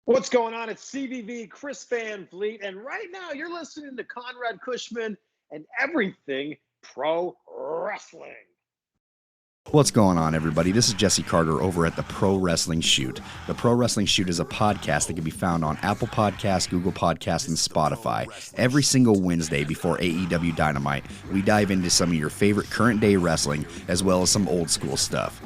What's going on? It's CVV, Chris Van Vliet, and right now you're listening to Conrad Cushman and everything pro wrestling. What's going on, everybody? This is Jesse Carter over at the Pro Wrestling Shoot. The Pro Wrestling Shoot is a podcast that can be found on Apple Podcasts, Google Podcasts, and Spotify. Every single Wednesday before AEW Dynamite, we dive into some of your favorite current-day wrestling, as well as some old-school stuff.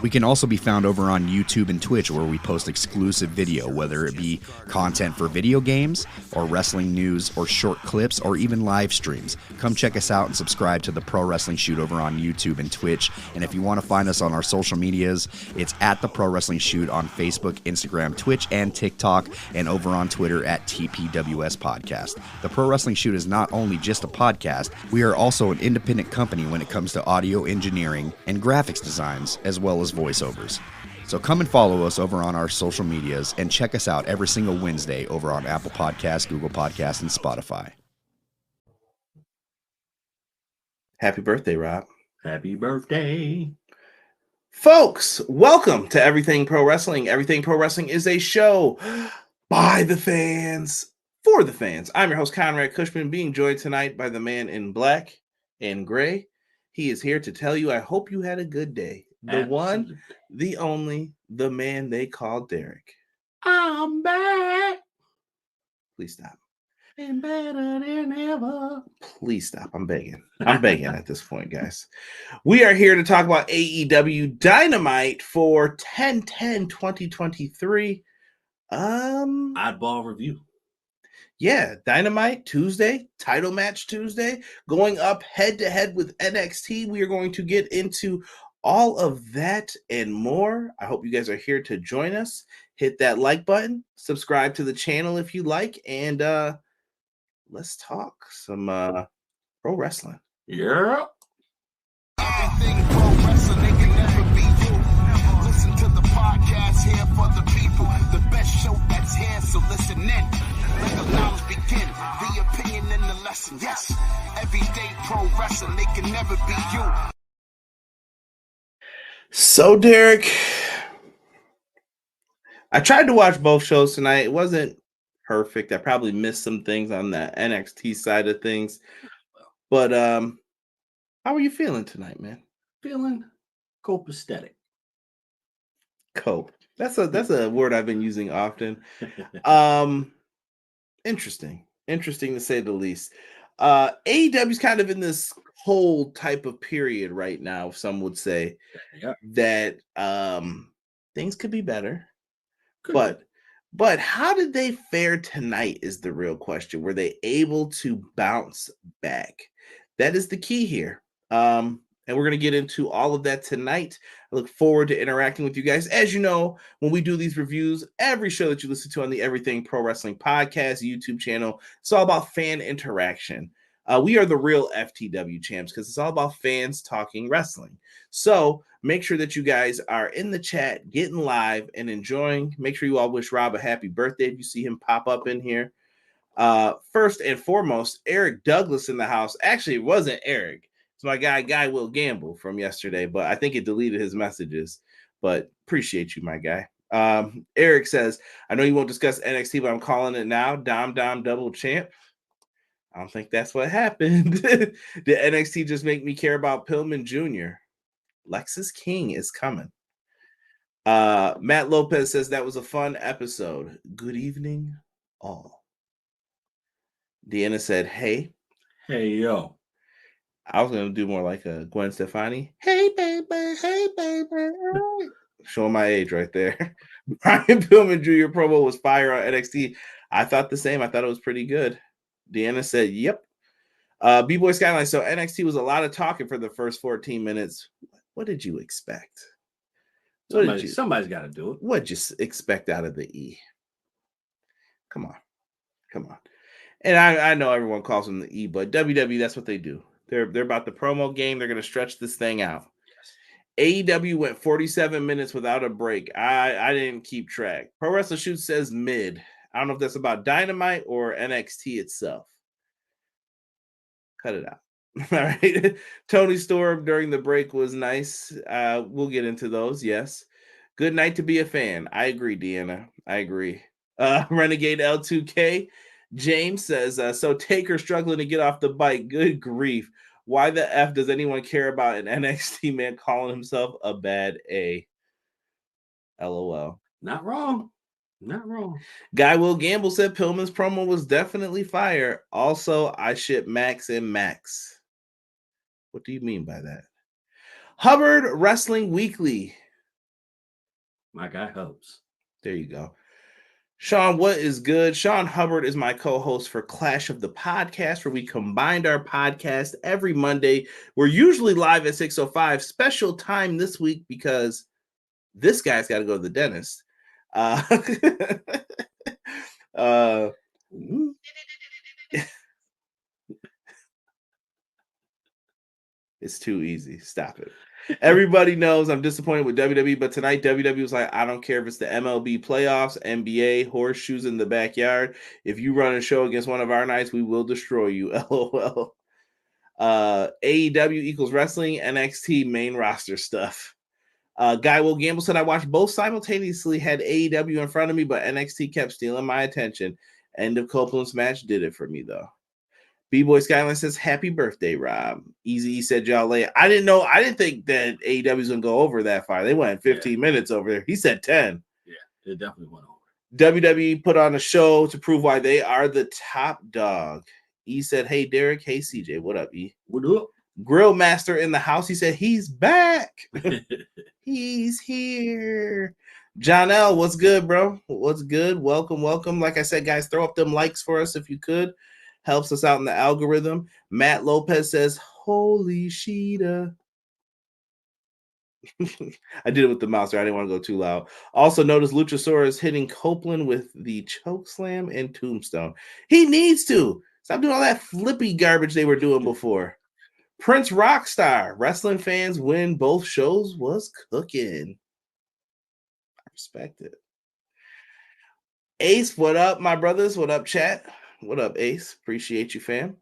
We can also be found over on YouTube and Twitch, where we post exclusive video, whether it be content for video games, or wrestling news, or short clips, or even live streams. Come check us out and subscribe to the Pro Wrestling Shoot over on YouTube and Twitch. And if you want to find us on our social medias, it's at the Pro Wrestling Shoot on Facebook, Instagram, Twitch, and TikTok, and over on Twitter at TPWS Podcast. The Pro Wrestling Shoot is not only just a podcast, we are also an independent company when it comes to audio engineering and graphics designs, as well as voiceovers. So come and follow us over on our social medias and check us out every single Wednesday over on Apple Podcasts, Google Podcasts, and Spotify. Happy birthday, Rob. Happy birthday. Folks, welcome to Everything Pro Wrestling. Everything Pro Wrestling is a show by the fans, for the fans. I'm your host, Conrad Cushman, being joined tonight by the man in black and gray. He is here to tell you, I hope you had a good day. The Absolutely. one, the only, the man they call Derek. I'm back Please stop. and better than ever. Please stop. I'm begging. I'm begging at this point, guys. We are here to talk about AEW Dynamite for 10/10/2023. Oddball review. Yeah, Dynamite Tuesday, title match Tuesday, going up head to head with NXT. We are going to get into all of that and more. I hope you guys are here to join us. Hit that like button, subscribe to the channel if you like, and let's talk some pro wrestling. Yeah. Everything pro wrestling, they can never be you. Listen to the podcast here for the people. The best show that's here, so listen in. Let the knowledge begin. The opinion and the lesson. Yes, everyday pro wrestling, they can never be you. So, Derek, I tried to watch both shows tonight. It wasn't perfect. I probably missed some things on the NXT side of things. But how are you feeling tonight, man? Feeling copacetic. Cope. That's a word I've been using often. Interesting to say the least. AEW's kind of in this whole type of period right now, some would say, that things could be better. But how did they fare tonight is the real question. Were they able to bounce back? That is the key here. And we're going to get into all of that tonight. I look forward to interacting with you guys. As you know, when we do these reviews, every show that you listen to on the Everything Pro Wrestling podcast, YouTube channel, it's all about fan interaction. We are the real FTW champs because it's all about fans talking wrestling. So make sure that you guys are in the chat, getting live and enjoying. Make sure you all wish Rob a happy birthday if you see him pop up in here. First and foremost, Eric Douglas in the house. Actually, it wasn't Eric. It's my guy Will Gamble from yesterday, but I think it deleted his messages. But appreciate you, my guy. Eric says, I know you won't discuss NXT, but I'm calling it now. Dom double champ. I don't think that's what happened. Did NXT just make me care about Pillman Jr.? Lexus King is coming. Matt Lopez says that was a fun episode. Good evening, all. Deanna said, hey. Hey, yo. I was going to do more like a Gwen Stefani. Hey, baby. Hey, baby. Showing my age right there. Brian Pillman Jr. promo was fire on NXT. I thought the same. I thought it was pretty good. Deanna said, yep. B-Boy Skyline. So NXT was a lot of talking for the first 14 minutes. What did you expect? Somebody's got to do it. What did you expect out of the E? Come on. And I know everyone calls them the E, but WWE, that's what they do. They're about the promo game. They're going to stretch this thing out. Yes. AEW went 47 minutes without a break. I didn't keep track. Pro Wrestling Shoot says mid. I don't know if that's about Dynamite or NXT itself. Cut it out. All right. Tony Storm during the break was nice. We'll get into those. Yes. Good night to be a fan. I agree, Deanna. I agree. Renegade L2K. James says, so Taker struggling to get off the bike. Good grief. Why the F does anyone care about an NXT man calling himself a bad A? LOL. Not wrong. Not wrong. Guy Will Gamble said Pillman's promo was definitely fire. Also, I ship Max and Max. What do you mean by that? Hubbard Wrestling Weekly. My guy Hubs. There you go. Sean, what is good? Sean Hubbard is my co-host for Clash of the Podcast, where we combined our podcast every Monday. We're usually live at 6:05. Special time this week because this guy's got to go to the dentist. It's too easy. Stop it. Everybody knows I'm disappointed with WWE, but tonight WWE was like, I don't care if it's the MLB playoffs, NBA, horseshoes in the backyard. If you run a show against one of our nights, we will destroy you. LOL. AEW equals wrestling, NXT main roster stuff. Guy Will Gamble said, I watched both simultaneously, had AEW in front of me, but NXT kept stealing my attention. End of Copeland's match did it for me, though. B-Boy Skyline says, happy birthday, Rob. Easy said, y'all late. I didn't think that AEW was going to go over that far. They went 15 minutes over there. He said 10. Yeah, it definitely went over. WWE put on a show to prove why they are the top dog. E said, hey, Derek. Hey, CJ. What up, E? What up? Grill Master in the house. He said, he's back. He's here. John L., what's good, bro? What's good? Welcome, welcome. Like I said, guys, throw up them likes for us if you could. Helps us out in the algorithm. Matt Lopez says, holy Shida. I did it with the mouse, or I didn't want to go too loud. Also, notice Luchasaurus hitting Copeland with the choke slam and tombstone. He needs to. Stop doing all that flippy garbage they were doing before. Prince Rockstar. Wrestling fans win both shows was cooking. I respect it. Ace, what up, my brothers? What up, chat? What up, Ace? Appreciate you, fam.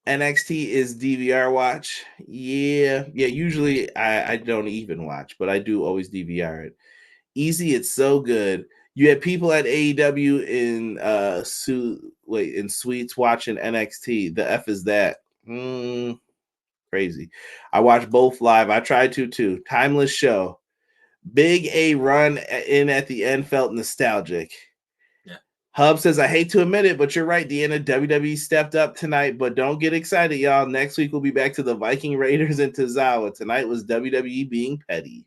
NXT is DVR watch. Yeah. Usually I don't even watch, but I do always DVR it. Easy, it's so good. You had people at AEW in suites watching NXT. The F is that. Crazy. I watched both live. I tried to too. Timeless show. Big A run in at the end felt nostalgic. Hub says, I hate to admit it, but you're right. The end of WWE stepped up tonight, but don't get excited, y'all. Next week, we'll be back to the Viking Raiders and Tozawa. Tonight was WWE being petty.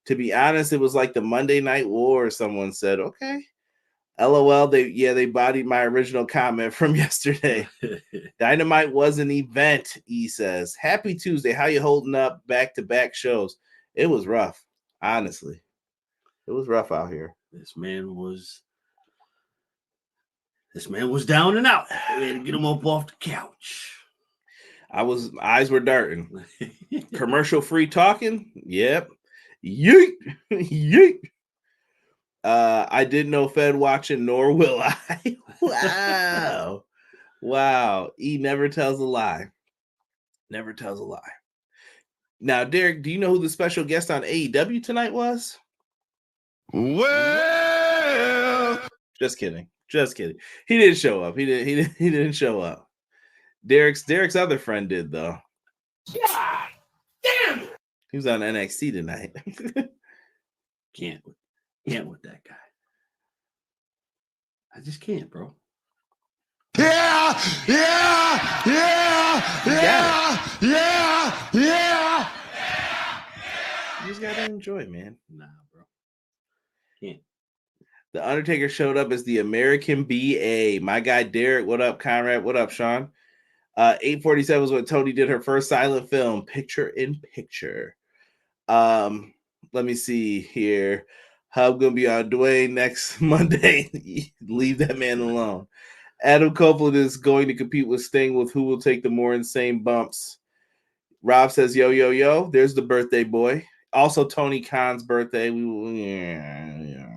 To be honest, it was like the Monday Night War, someone said. Okay. LOL, they bodied my original comment from yesterday. Dynamite was an event, E says. Happy Tuesday. How you holding up back-to-back shows? It was rough, honestly. It was rough out here. This man was down and out. We had to get him up off the couch. Eyes were darting. Commercial-free talking? Yep. Yeet. Yeet. I didn't know Fed watching, nor will I. Wow. Wow. E never tells a lie. Never tells a lie. Now, Derek, do you know who the special guest on AEW tonight was? Well, just kidding. He didn't show up. He didn't show up. Derek's other friend did, though. God damn it. He was on NXT tonight. Can't with that guy. I just can't, bro. Yeah. You just gotta enjoy, man. Nah, bro. Can't. The Undertaker showed up as the American BA. My guy Derek, what up, Conrad? What up, Sean? 847 was when Tony did her first silent film, Picture in Picture. Let me see here. Hub gonna be on Dwayne next Monday. Leave that man alone. Adam Copeland is going to compete with Sting with who will take the more insane bumps. Rob says, yo. There's the birthday boy. Also, Tony Khan's birthday. Yeah.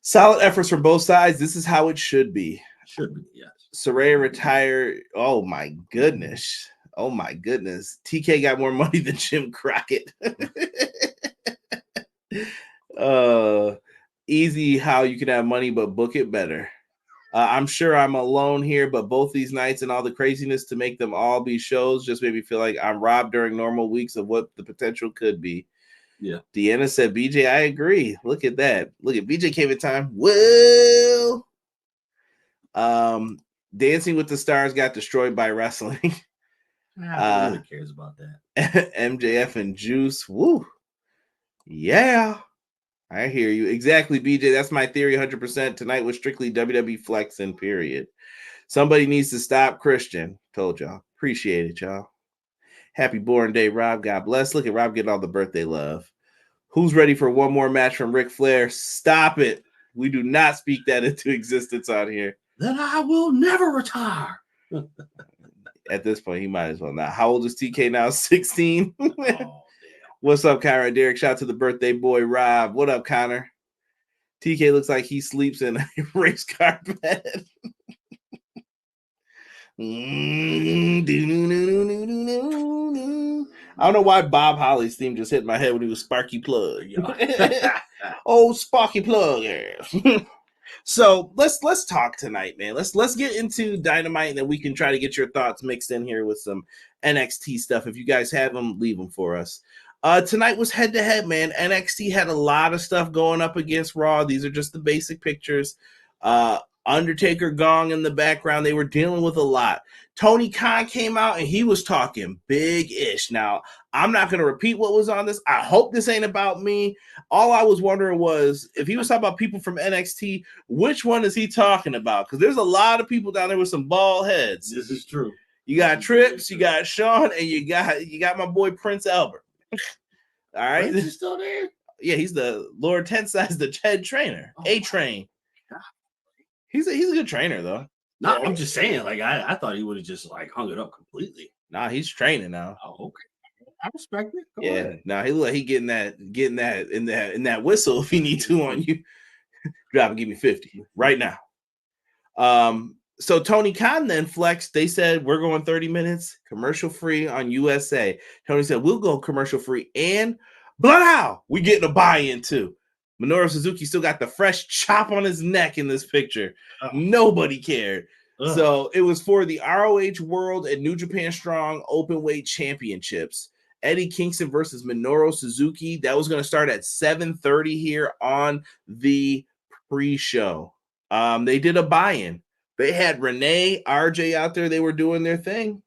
Solid efforts from both sides. This is how it should be. Should be, yes. Saraya retired. Oh my goodness. TK got more money than Jim Crockett. Easy how you can have money, but book it better. I'm sure I'm alone here, but both these nights and all the craziness to make them all be shows just made me feel like I'm robbed during normal weeks of what the potential could be. Yeah. Deanna said, BJ, I agree. Look at that. Look at BJ came in time. Well, Dancing with the Stars got destroyed by wrestling. Nah, nobody cares about that. MJF and Juice. Woo. Yeah. I hear you. Exactly, BJ. That's my theory 100%. Tonight was strictly WWE flexing, period. Somebody needs to stop Christian. Told y'all. Appreciate it, y'all. Happy born day, Rob. God bless. Look at Rob getting all the birthday love. Who's ready for one more match from Ric Flair? Stop it. We do not speak that into existence on here. Then I will never retire. At this point, he might as well not. How old is TK now? 16? Oh, What's up, Kyra? Derek, shout out to the birthday boy, Rob. What up, Connor? TK looks like he sleeps in a race car bed. I don't know why Bob Holly's theme just hit my head when he was Sparky Plug. Oh, Sparky Plug. So let's talk tonight, man. Let's get into Dynamite, and then we can try to get your thoughts mixed in here with some NXT stuff. If you guys have them, leave them for us. Tonight was head-to-head, man. NXT had a lot of stuff going up against Raw. These are just the basic pictures. Undertaker gong in the background. They were dealing with a lot. Tony Khan came out, and he was talking big-ish. Now, I'm not going to repeat what was on this. I hope this ain't about me. All I was wondering was, if he was talking about people from NXT, which one is he talking about? Because there's a lot of people down there with some bald heads. this is true. You got Trips, you got Sean, and you got my boy Prince Albert. All right, Prince is still there? Yeah, he's the Lord Tensai's the head trainer. A-Train. He's a good trainer though. No, I'm just saying, like I thought he would have just like hung it up completely. Nah, he's training now. Oh, okay. I respect it. Go yeah, ahead. nah, he look like he getting that in that whistle if he need to on you. Drop and give me 50 right now. So Tony Khan then flexed. They said we're going 30 minutes commercial free on USA. Tony said we'll go commercial free, and Bloodhound we getting a buy-in too. Minoru Suzuki still got the fresh chop on his neck in this picture. Nobody cared. So it was for the ROH World and New Japan Strong Openweight Championships. Eddie Kingston versus Minoru Suzuki. That was going to start at 7:30 here on the pre-show. They did a buy-in. They had Renee, RJ out there. They were doing their thing.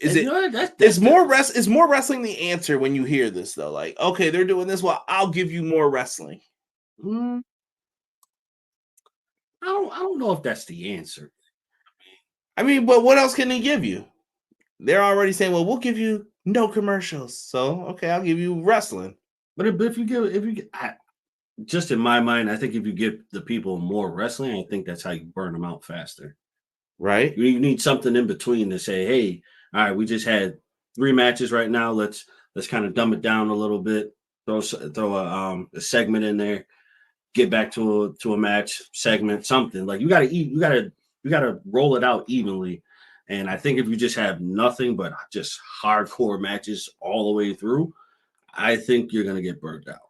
Is more wrestling the answer when you hear this though? Like, okay, they're doing this. Well, I'll give you more wrestling. I don't know if that's the answer. I mean, but what else can they give you? They're already saying, well, we'll give you no commercials. So, okay, I'll give you wrestling. But if you get, just in my mind, I think if you give the people more wrestling, I think that's how you burn them out faster. Right? You need something in between to say, hey, all right, we just had 3 matches right now. Let's kind of dumb it down a little bit. Throw a segment in there. Get back to a match segment, something like you got to roll it out evenly. And I think if you just have nothing but just hardcore matches all the way through, I think you're gonna get burnt out.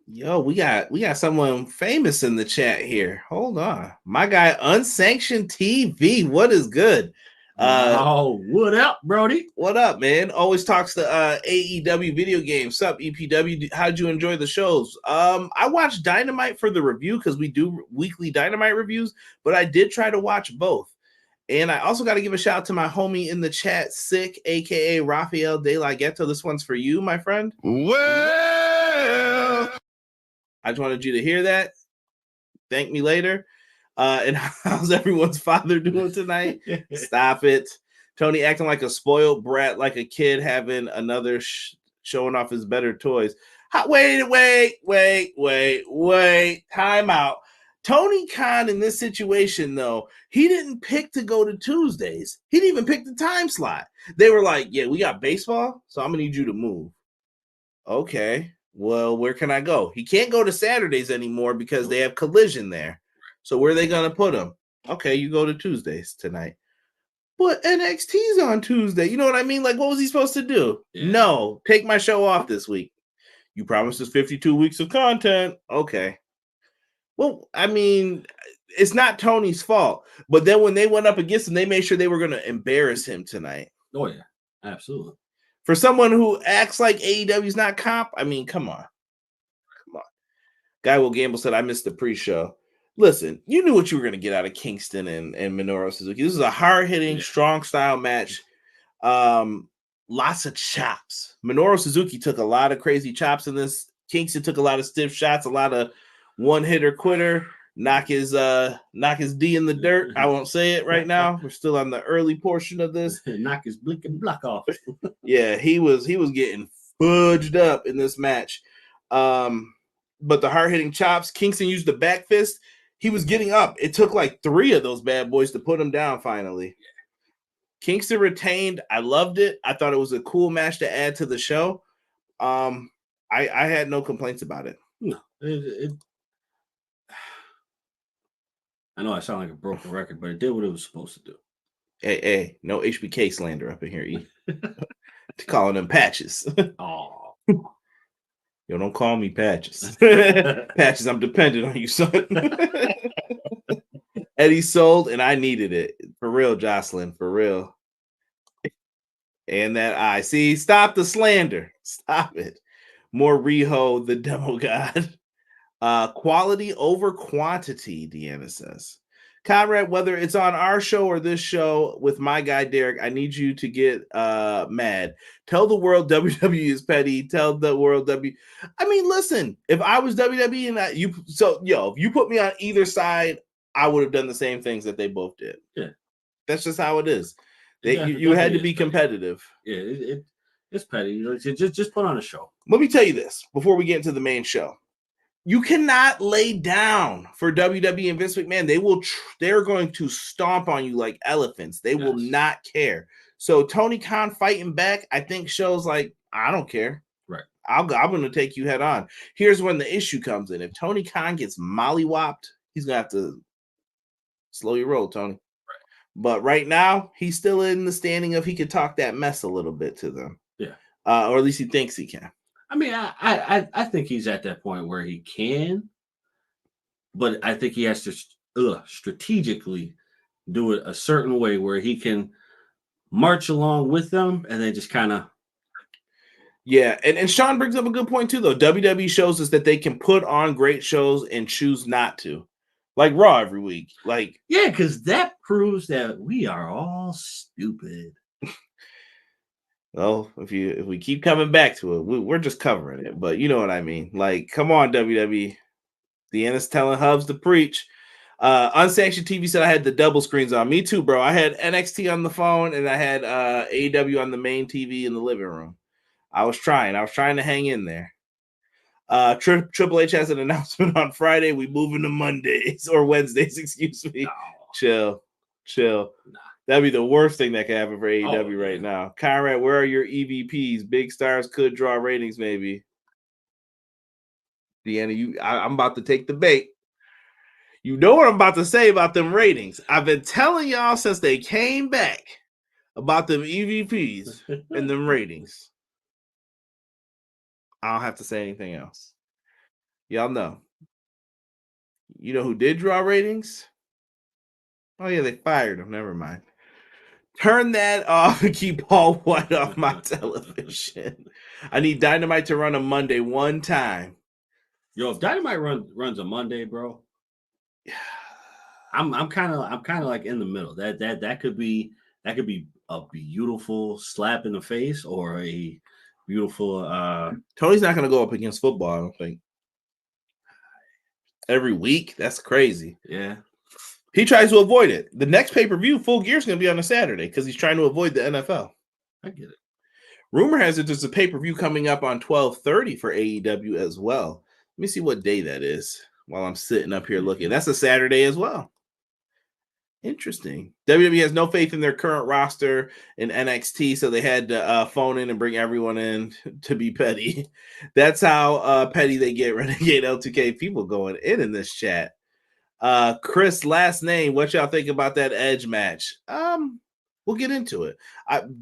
Yo, we got someone famous in the chat here. Hold on, my guy, Unsanctioned TV. What is good? What up, Brody? What up, man? Always talks to AEW video games. Sup, EPW? How'd you enjoy the shows? I watched Dynamite for the review because we do weekly Dynamite reviews, but I did try to watch both. And I also got to give a shout out to my homie in the chat, Sick, aka Rafael De La Ghetto. This one's for you, my friend. Well, I just wanted you to hear that. Thank me later. And how's everyone's father doing tonight? Stop it. Tony acting like a spoiled brat, like a kid having another showing off his better toys. Wait. Time out. Tony Khan in this situation, though, he didn't pick to go to Tuesdays. He didn't even pick the time slot. They were like, yeah, we got baseball, so I'm going to need you to move. Okay, well, where can I go? He can't go to Saturdays anymore because they have Collision there. So where are they going to put him? Okay, you go to Tuesdays tonight. But NXT's on Tuesday. You know what I mean? Like, what was he supposed to do? Yeah. No, take my show off this week. You promised us 52 weeks of content. Okay. Well, I mean, it's not Tony's fault. But then when they went up against him, they made sure they were going to embarrass him tonight. Oh, yeah. Absolutely. For someone who acts like AEW's not comp, I mean, come on. Guy Will Gamble said, I missed the pre-show. Listen, you knew what you were going to get out of Kingston and Minoru Suzuki. This is a hard-hitting, strong style match. Lots of chops. Minoru Suzuki took a lot of crazy chops in this. Kingston took a lot of stiff shots, a lot of one-hitter quitter. Knock his D in the dirt. I won't say it right now. We're still on the early portion of this. Knock his blinking block off. Yeah, he was getting fudged up in this match. But the hard-hitting chops, Kingston used the back fist. He was getting up. It took like 3 of those bad boys to put him down finally. Kingston retained. I loved it. I thought it was a cool match to add to the show. I had no complaints about it. No, I know I sound like a broken record, but it did what it was supposed to do. Hey, no HBK slander up in here, E. Calling them patches. Oh. Yo, don't call me Patches. Patches, I'm dependent on you, son. Eddie sold, and I needed it. For real, Jocelyn. For real. And that eye. See, stop the slander. Stop it. More Riho, the demo god. Quality over quantity, Deanna says. Conrad, whether it's on our show or this show with my guy Derek, I need you to get mad. Tell the world WWE is petty. Tell the world I mean, listen, if I was WWE and if you put me on either side, I would have done the same things that they both did. Yeah. That's just how it is. You had to be competitive. Yeah, it's petty. You know, just put on a show. Let me tell you this before we get into the main show. You cannot lay down for WWE and Vince McMahon. They're going to stomp on you like elephants. They will not care. So Tony Khan fighting back, I think shows like, I don't care. Right. I'm going to take you head on. Here's when the issue comes in. If Tony Khan gets mollywopped, he's going to have to slow your roll, Tony. Right. But right now, he's still in the standing of he could talk that mess a little bit to them. Yeah. Or at least he thinks he can. I mean, I think he's at that point where he can, but I think he has to strategically do it a certain way where he can march along with them and then just kind of. Yeah, and Sean brings up a good point too, though. WWE shows us that they can put on great shows and choose not to, like Raw every week. Like, yeah, because that proves that we are all stupid. Well, if we keep coming back to it, we're just covering it. But you know what I mean. Like, come on, WWE. Deanna's telling Hubs to preach. Unsanctioned TV said I had the double screens on. Me too, bro. I had NXT on the phone and I had AEW on the main TV in the living room. I was trying to hang in there. Triple H has an announcement on Friday. We moving to Mondays or Wednesdays, excuse me. No. Chill. Nah. That'd be the worst thing that could happen for AEW right now. Conrad, where are your EVPs? Big stars could draw ratings, maybe. Deanna, I'm about to take the bait. You know what I'm about to say about them ratings. I've been telling y'all since they came back about them EVPs and them ratings. I don't have to say anything else. Y'all know. You know who did draw ratings? Oh, yeah, they fired him. Never mind. Turn that off and keep Paul White off my television. I need Dynamite to run a Monday one time. Yo, if Dynamite runs a Monday, bro, I'm kind of like in the middle. That could be a beautiful slap in the face or a beautiful. Tony's not going to go up against football, I don't think. Every week, that's crazy. Yeah. He tries to avoid it. The next pay-per-view, Full Gear, is going to be on a Saturday because he's trying to avoid the NFL. I get it. Rumor has it there's a pay-per-view coming up on 12/30 for AEW as well. Let me see what day that is while I'm sitting up here looking. That's a Saturday as well. Interesting. WWE has no faith in their current roster in NXT, so they had to phone in and bring everyone in to be petty. That's how petty they get. Renegade L2K people going in this chat. Chris, last name. What y'all think about that Edge match? We'll get into it.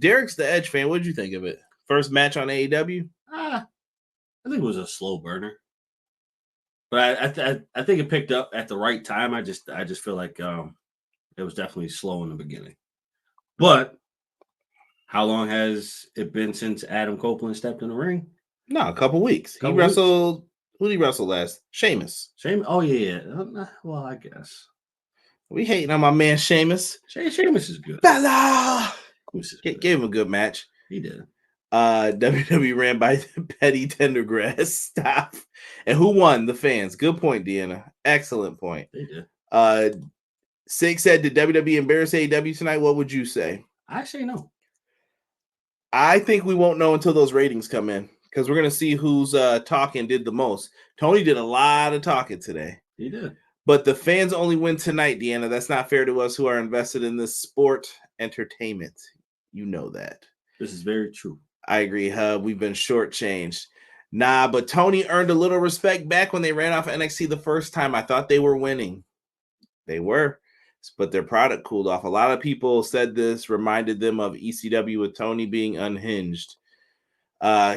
Derek's the Edge fan. What did you think of it? First match on AEW? That's I think it was a slow burner, but I think it picked up at the right time. I just feel like it was definitely slow in the beginning. But how long has it been since Adam Copeland stepped in the ring? No, a couple weeks. He wrestled. Who did he wrestle last? Sheamus. Oh yeah. Well, I guess we hating on my man Sheamus. Sheamus is good. Bella gave him a good match. He did. WWE ran by Petty Tendergrass. Stop. And who won? The fans. Good point, Deanna. Excellent point. They did. Sig said, did WWE embarrass AEW tonight? What would you say? I say no. I think we won't know until those ratings come in, because we're going to see who's talking did the most. Tony did a lot of talking today. He did. But the fans only win tonight, Deanna. That's not fair to us who are invested in this sport entertainment. You know that. This is very true. I agree, Hub. We've been shortchanged. Nah, but Tony earned a little respect back when they ran off NXT the first time. I thought they were winning. They were, but their product cooled off. A lot of people said this reminded them of ECW with Tony being unhinged.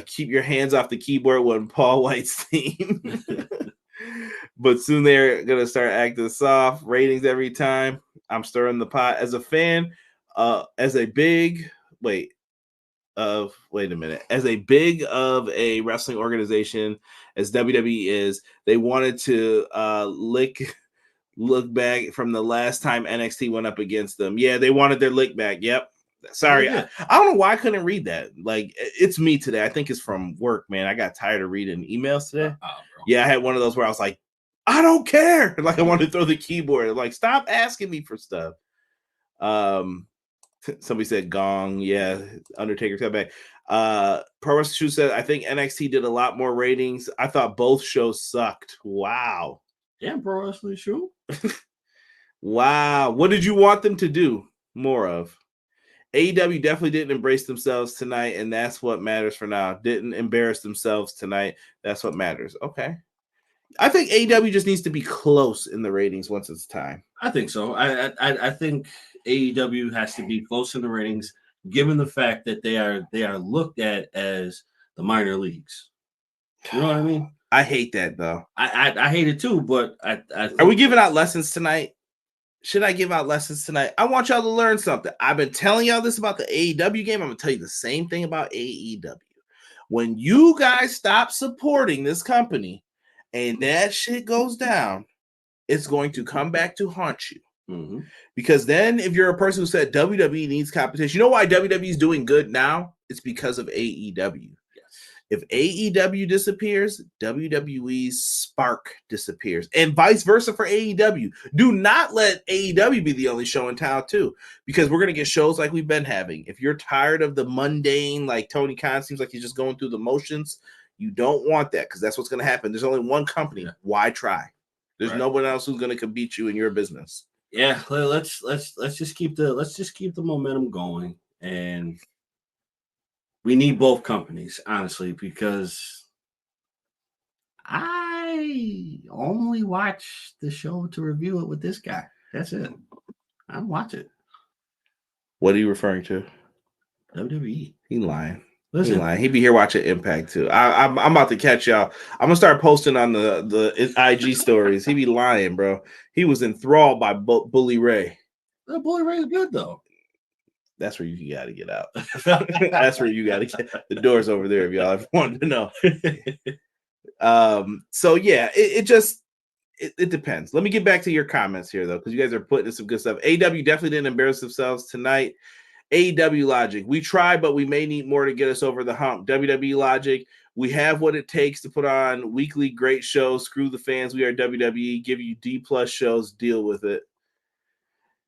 Keep your hands off the keyboard when Paul White's theme. But soon they're going to start acting soft. Ratings every time. I'm stirring the pot. As a fan, as a big of a wrestling organization as WWE is, they wanted to look back from the last time NXT went up against them. Yeah, they wanted their lick back. Yep. Sorry. I don't know why I couldn't read that. Like, it's me today. I think it's from work, man. I got tired of reading emails today. Yeah, I had one of those where I was like, I don't care. Like, I wanted to throw the keyboard. I'm like, stop asking me for stuff. Somebody said gong. Yeah, Undertaker got back. Pro Wrestling Shoe said, I think NXT did a lot more ratings. I thought both shows sucked. Wow. Yeah, Pro Wrestling Shoe. Wow. What did you want them to do more of? AEW definitely didn't embrace themselves tonight, and that's what matters for now. Didn't embarrass themselves tonight. That's what matters. Okay. I think AEW just needs to be close in the ratings once it's time. I think so. I think AEW has to be close in the ratings, given the fact that they are looked at as the minor leagues. You know what I mean? I hate that though. I hate it too. But are we giving out lessons tonight? Should I give out lessons tonight? I want y'all to learn something. I've been telling y'all this about the AEW game. I'm gonna tell you the same thing about AEW. When you guys stop supporting this company and that shit goes down, it's going to come back to haunt you. Mm-hmm. Because then if you're a person who said WWE needs competition, you know why WWE is doing good now? It's because of AEW. Yes. If AEW disappears, WWE's spark disappears. And vice versa for AEW. Do not let AEW be the only show in town too, because we're going to get shows like we've been having. If you're tired of the mundane, like Tony Khan seems like he's just going through the motions, you don't want that, because that's what's going to happen. There's only one company. Why try? There's no one else who's going to beat you in your business. Yeah, let's just keep the momentum going, and we need both companies, honestly, because I only watch the show to review it with this guy. That's it. I don't watch it. What are you referring to? WWE. He lying. Listen, He lying. He be here watching Impact too. I'm about to catch y'all. I'm gonna start posting on the IG stories. He be lying, bro. He was enthralled by Bully Ray. Bully Ray is good though. That's where you got to get out. That's where you got to get. The door's over there if y'all ever wanted to know. So yeah, it depends. Let me get back to your comments here though, because you guys are putting in some good stuff. AEW definitely didn't embarrass themselves tonight. AEW Logic, we try, but we may need more to get us over the hump. WWE Logic, we have what it takes to put on weekly great shows. Screw the fans. We are WWE. Give you D+ shows. Deal with it.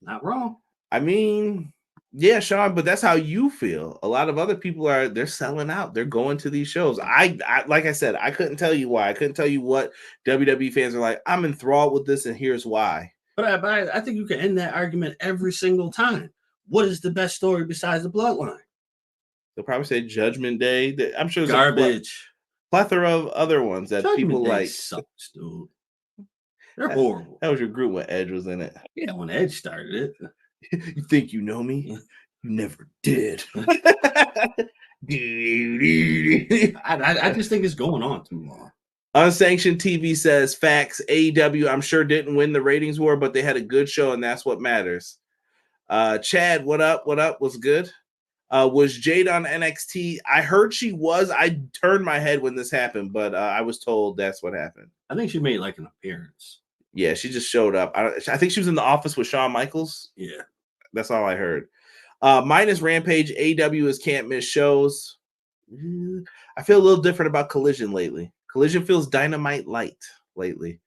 Not wrong. I mean, yeah, Sean, but that's how you feel. A lot of other people they're selling out. They're going to these shows. I like I said, I couldn't tell you why. I couldn't tell you what WWE fans are like. I'm enthralled with this, and here's why. But I think you can end that argument every single time. What is the best story besides the Bloodline? They'll probably say Judgment Day. I'm sure there's garbage. A plethora of other ones that Judgment people Day like. Sucks, dude. They're horrible. That was your group when Edge was in it. Yeah, when Edge started it. You think you know me? You never did. I just think it's going on too long. Unsanctioned TV says, facts, AEW, I'm sure didn't win the ratings war, but they had a good show, and that's what matters. Chad, what up? What up? What's good? Was Jade on NXT? I heard she was. I turned my head when this happened, but I was told that's what happened. I think she made like an appearance. Yeah, she just showed up. I think she was in the office with Shawn Michaels. Yeah. That's all I heard. Minus Rampage, AEW is can't miss shows. I feel a little different about Collision lately. Collision feels Dynamite light lately.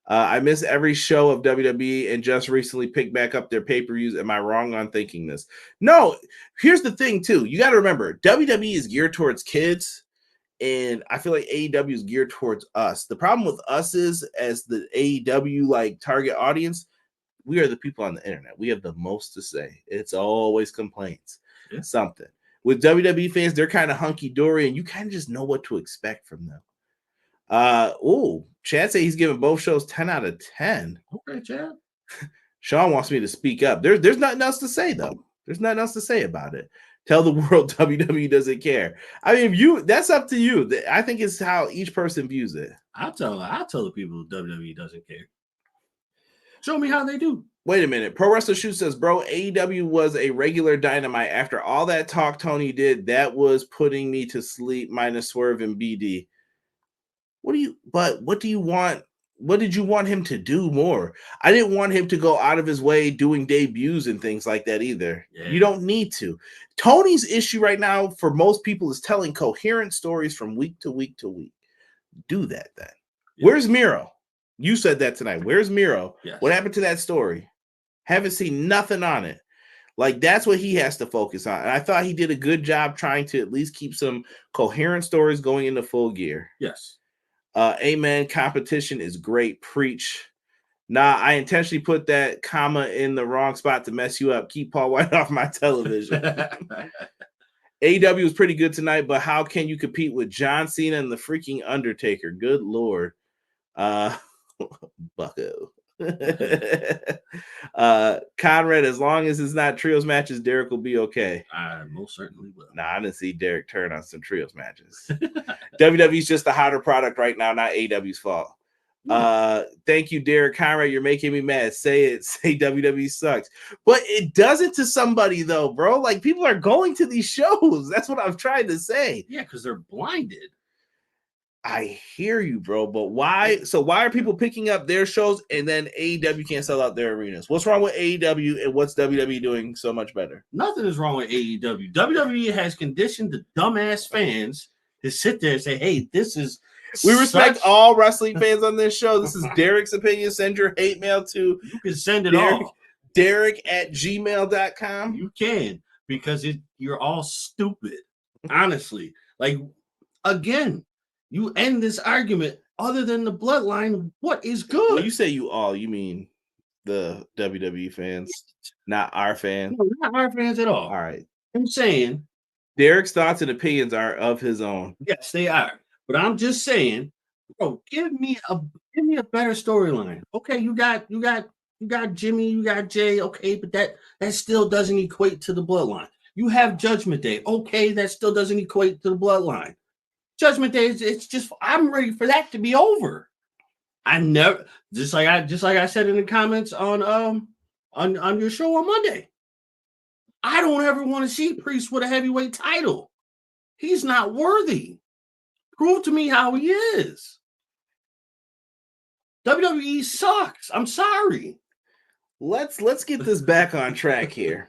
I miss every show of WWE and just recently picked back up their pay-per-views. Am I wrong on thinking this? No, here's the thing, too. You got to remember, WWE is geared towards kids, and I feel like AEW is geared towards us. The problem with us is, as the AEW like target audience, we are the people on the internet. We have the most to say. It's always complaints. Yeah. Something. With WWE fans, they're kind of hunky-dory, and you kind of just know what to expect from them. Chad say he's giving both shows 10 out of 10. Okay, Chad. Sean wants me to speak up. There's nothing else to say, though. There's nothing else to say about it. Tell the world WWE doesn't care. I mean, that's up to you. I think it's how each person views it. I'll tell the people WWE doesn't care. Show me how they do. Wait a minute. Pro Wrestler Shoot says, bro, AEW was a regular Dynamite. After all that talk Tony did, that was putting me to sleep, minus Swerve and BD. What do you want? What did you want him to do more? I didn't want him to go out of his way doing debuts and things like that either. Yeah. You don't need to. Tony's issue right now for most people is telling coherent stories from week to week to week. Do that then. Yeah. Where's Miro? You said that tonight. Where's Miro? Yes. What happened to that story? Haven't seen nothing on it. Like, that's what he has to focus on. And I thought he did a good job trying to at least keep some coherent stories going into Full Gear. Yes. Amen. Competition is great. Preach. Nah, I intentionally put that comma in the wrong spot to mess you up. Keep Paul White off my television. AEW was pretty good tonight, but how can you compete with John Cena and the freaking Undertaker? Good Lord. Bucko. Conrad, as long as it's not trios matches, Derek will be okay. I most certainly will. Nah, I didn't see Derek turn on some trios matches. WWE's just a hotter product right now, not AEW's fault. Thank you, Derek. Conrad, you're making me mad. Say it. Say WWE sucks. But it doesn't to somebody, though, bro. Like, people are going to these shows. That's what I'm trying to say. Yeah, because they're blinded. I hear you, bro, but why? So why are people picking up their shows and then AEW can't sell out their arenas? What's wrong with AEW and what's WWE doing so much better? Nothing is wrong with AEW. WWE has conditioned the dumbass fans to sit there and say, hey, this is... We respect all wrestling fans on this show. This is Derek's opinion. Send your hate mail to... You can send it all. Derek@gmail.com. You can, because you're all stupid. Honestly. Like, again... You end this argument other than the bloodline. What is good? When you say you all, you mean the WWE fans, not our fans? No, not our fans at all. All right. I'm saying Derek's thoughts and opinions are of his own. Yes, they are. But I'm just saying, bro, give me a better storyline. Okay, you got Jimmy, you got Jay. Okay, but that still doesn't equate to the bloodline. You have Judgment Day. Okay, that still doesn't equate to the bloodline. Judgment Day it's just I'm ready for that to be over. I never just like I said in the comments on your show on Monday. I don't ever want to see Priest with a heavyweight title. He's not worthy. Prove to me how he is. WWE sucks. I'm sorry. Let's get this back on track here.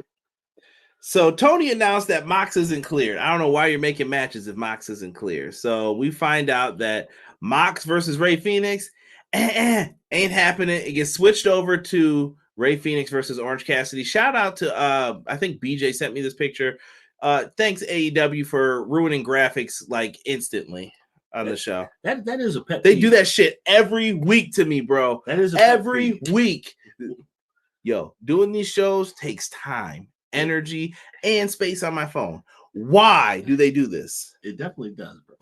So Tony announced that Mox isn't cleared. I don't know why you're making matches if Mox isn't clear. So we find out that Mox versus Rey Fenix ain't happening. It gets switched over to Rey Fenix versus Orange Cassidy. Shout out to I think BJ sent me this picture. Thanks AEW for ruining graphics like instantly on the show. That is a pet. They do that shit every week to me, bro. That is every week. Yo, doing these shows takes time, energy, and space on my phone. Why do they do this? It definitely does, bro.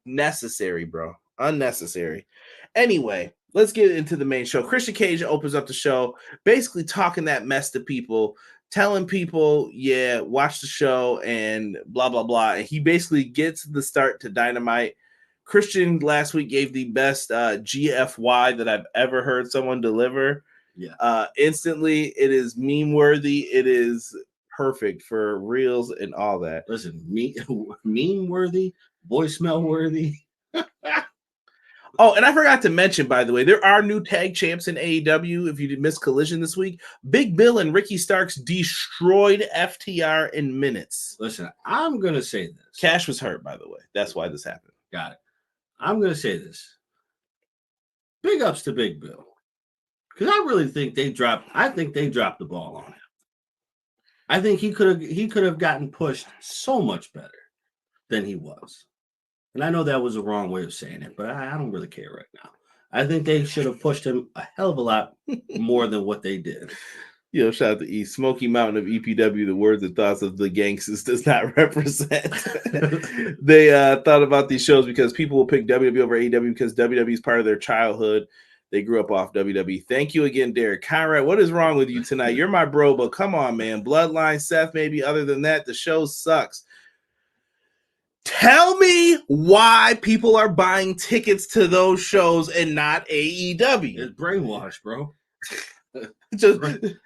Unnecessary, bro. Unnecessary. Anyway, let's get into the main show. Christian Cage opens up the show, basically talking that mess to people, telling people, yeah, watch the show and blah, blah, blah. And he basically gets the start to Dynamite. Christian last week gave the best GFY that I've ever heard someone deliver. Yeah. Instantly, it is meme worthy. It is perfect for reels and all that. Listen, meme worthy, voicemail worthy. Oh, and I forgot to mention, by the way, there are new tag champs in AEW. If you did miss Collision this week, Big Bill and Ricky Starks destroyed FTR in minutes. Listen, I'm going to say this. Cash was hurt, by the way. That's why this happened. Got it. I'm going to say this. Big ups to Big Bill. Because I really think they dropped the ball on him. I think he could have gotten pushed so much better than he was. And I know that was a wrong way of saying it, but I don't really care right now. I think they should have pushed him a hell of a lot more than what they did. Yo, shout out to E. Smoky Mountain of EPW, the words and thoughts of the gangsters does not represent. They thought about these shows because people will pick WWE over AEW because WWE is part of their childhood. They grew up off WWE. Thank you again, Derek. Conrad, what is wrong with you tonight? You're my bro, but come on, man. Bloodline, Seth, maybe. Other than that, the show sucks. Tell me why people are buying tickets to those shows and not AEW. It's brainwashed, bro. Just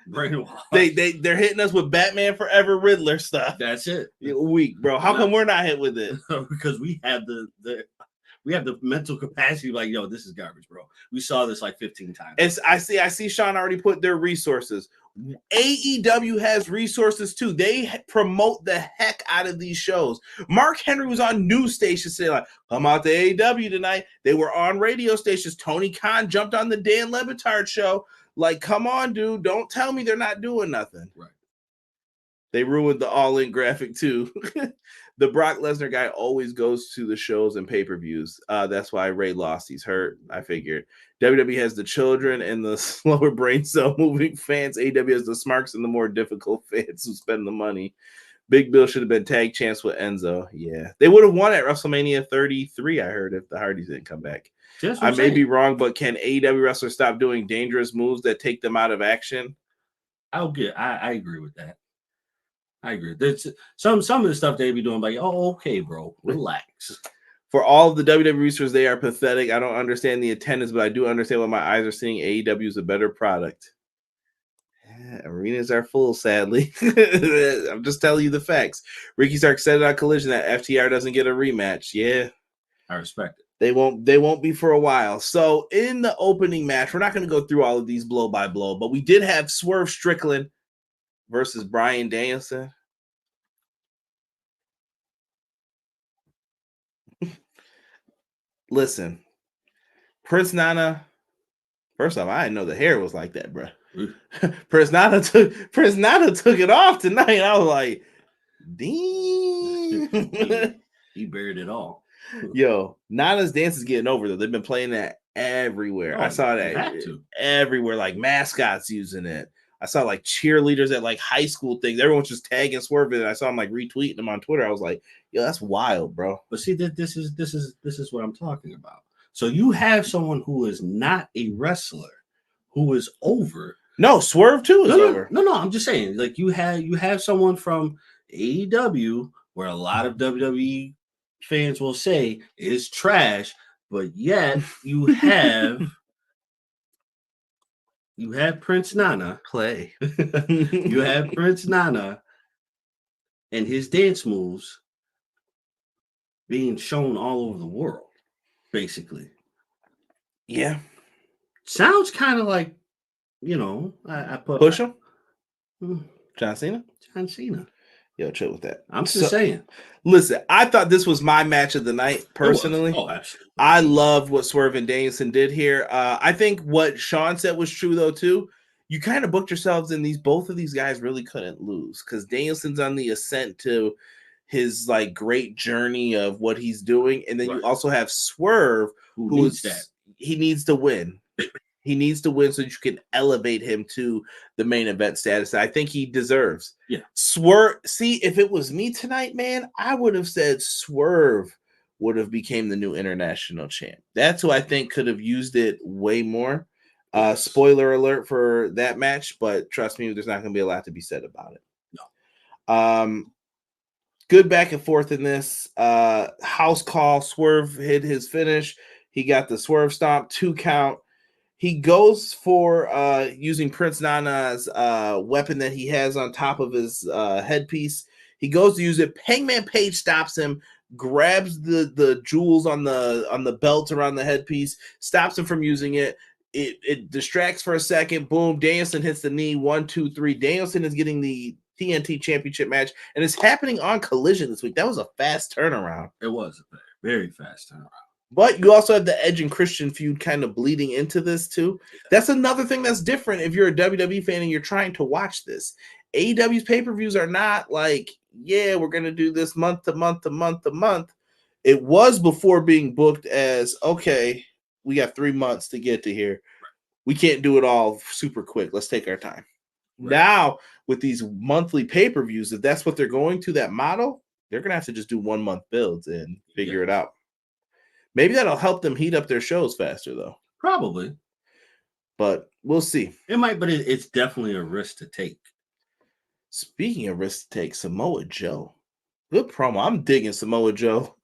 brainwashed. They're hitting us with Batman Forever Riddler stuff. That's it. Weak, bro. How come we're not hit with it? Because we have the mental capacity. Like, yo, this is garbage, bro. We saw this like 15 times. I see Sean already put their resources. AEW has resources too. They promote the heck out of these shows. Mark Henry was on news stations saying, like, come out to AEW tonight. They were on radio stations. Tony Khan jumped on the Dan Le Batard show. Like, come on, dude. Don't tell me they're not doing nothing. Right. They ruined the all-in graphic too. The Brock Lesnar guy always goes to the shows and pay-per-views. That's why Ray lost. He's hurt. I figured. WWE has the children and the slower brain cell moving fans. AEW has the smarts and the more difficult fans who spend the money. Big Bill should have been tag champs with Enzo. Yeah. They would have won at WrestleMania 33, I heard, if the Hardys didn't come back. I may be wrong, but can AEW wrestlers stop doing dangerous moves that take them out of action? I agree with that. I agree. There's some of the stuff they be doing, like, oh, okay, bro, relax. For all of the WWE research, they are pathetic. I don't understand the attendance, but I do understand what my eyes are seeing. AEW is a better product. Arenas are full, sadly. I'm just telling you the facts. Ricky Starks said it on Collision that FTR doesn't get a rematch. Yeah, I respect it. They won't be for a while. So in the opening match, we're not going to go through all of these blow by blow, but we did have Swerve Strickland versus Bryan Danielson. Listen, Prince Nana. First off, I didn't know the hair was like that, bro. Prince Nana took it off tonight. I was like, damn. He buried it all. Yo, Nana's dance is getting over though. They've been playing that everywhere. I saw that everywhere, like mascots using it. I saw like cheerleaders at like high school things. Everyone's just tagging Swerve it. I saw him like retweeting them on Twitter. I was like, yo, that's wild, bro. But see, this is what I'm talking about. So you have someone who is not a wrestler who is over. No, Swerve too is over. No, I'm just saying, like you have someone from AEW where a lot of WWE fans will say is trash, but yet you have Prince Nana play. You have Prince Nana and his dance moves being shown all over the world, basically. Yeah. Sounds kind of like, you know, I put push him. John Cena. Yo, chill with that. I'm just saying. Listen, I thought this was my match of the night, personally. Oh, absolutely. I loved what Swerve and Danielson did here. I think what Sean said was true, though, too. You kind of booked yourselves in these. Both of these guys really couldn't lose because Danielson's on the ascent to his like great journey of what he's doing. And then you also have Swerve, who needs that. He needs to win. He needs to win so that you can elevate him to the main event status. I think he deserves. Yeah. Swerve. See, if it was me tonight, man, I would have said Swerve would have became the new international champ. That's who I think could have used it way more. Spoiler alert for that match, but trust me, there's not going to be a lot to be said about it. No. Good back and forth in this. House call. Swerve hit his finish. He got the Swerve stomp, 2 count. He goes for using Prince Nana's weapon that he has on top of his headpiece. He goes to use it. Hangman Page stops him, grabs the jewels on the belt around the headpiece, stops him from using it. It distracts for a second. Boom. Danielson hits the knee. 1, 2, 3. Danielson is getting the TNT Championship match, and it's happening on Collision this week. That was a fast turnaround. It was a very fast turnaround. But you also have the Edge and Christian feud kind of bleeding into this too. That's another thing that's different if you're a WWE fan and you're trying to watch this. AEW's pay-per-views are not like, yeah, we're going to do this month to month to month to month. It was before being booked as, okay, we got 3 months to get to here. We can't do it all super quick. Let's take our time. Right. Now, with these monthly pay-per-views, if that's what they're going to, that model, they're going to have to just do 1 month builds and figure it out. Maybe that'll help them heat up their shows faster, though. Probably. But we'll see. It might, but it's definitely a risk to take. Speaking of risk to take, Samoa Joe. Good promo. I'm digging Samoa Joe.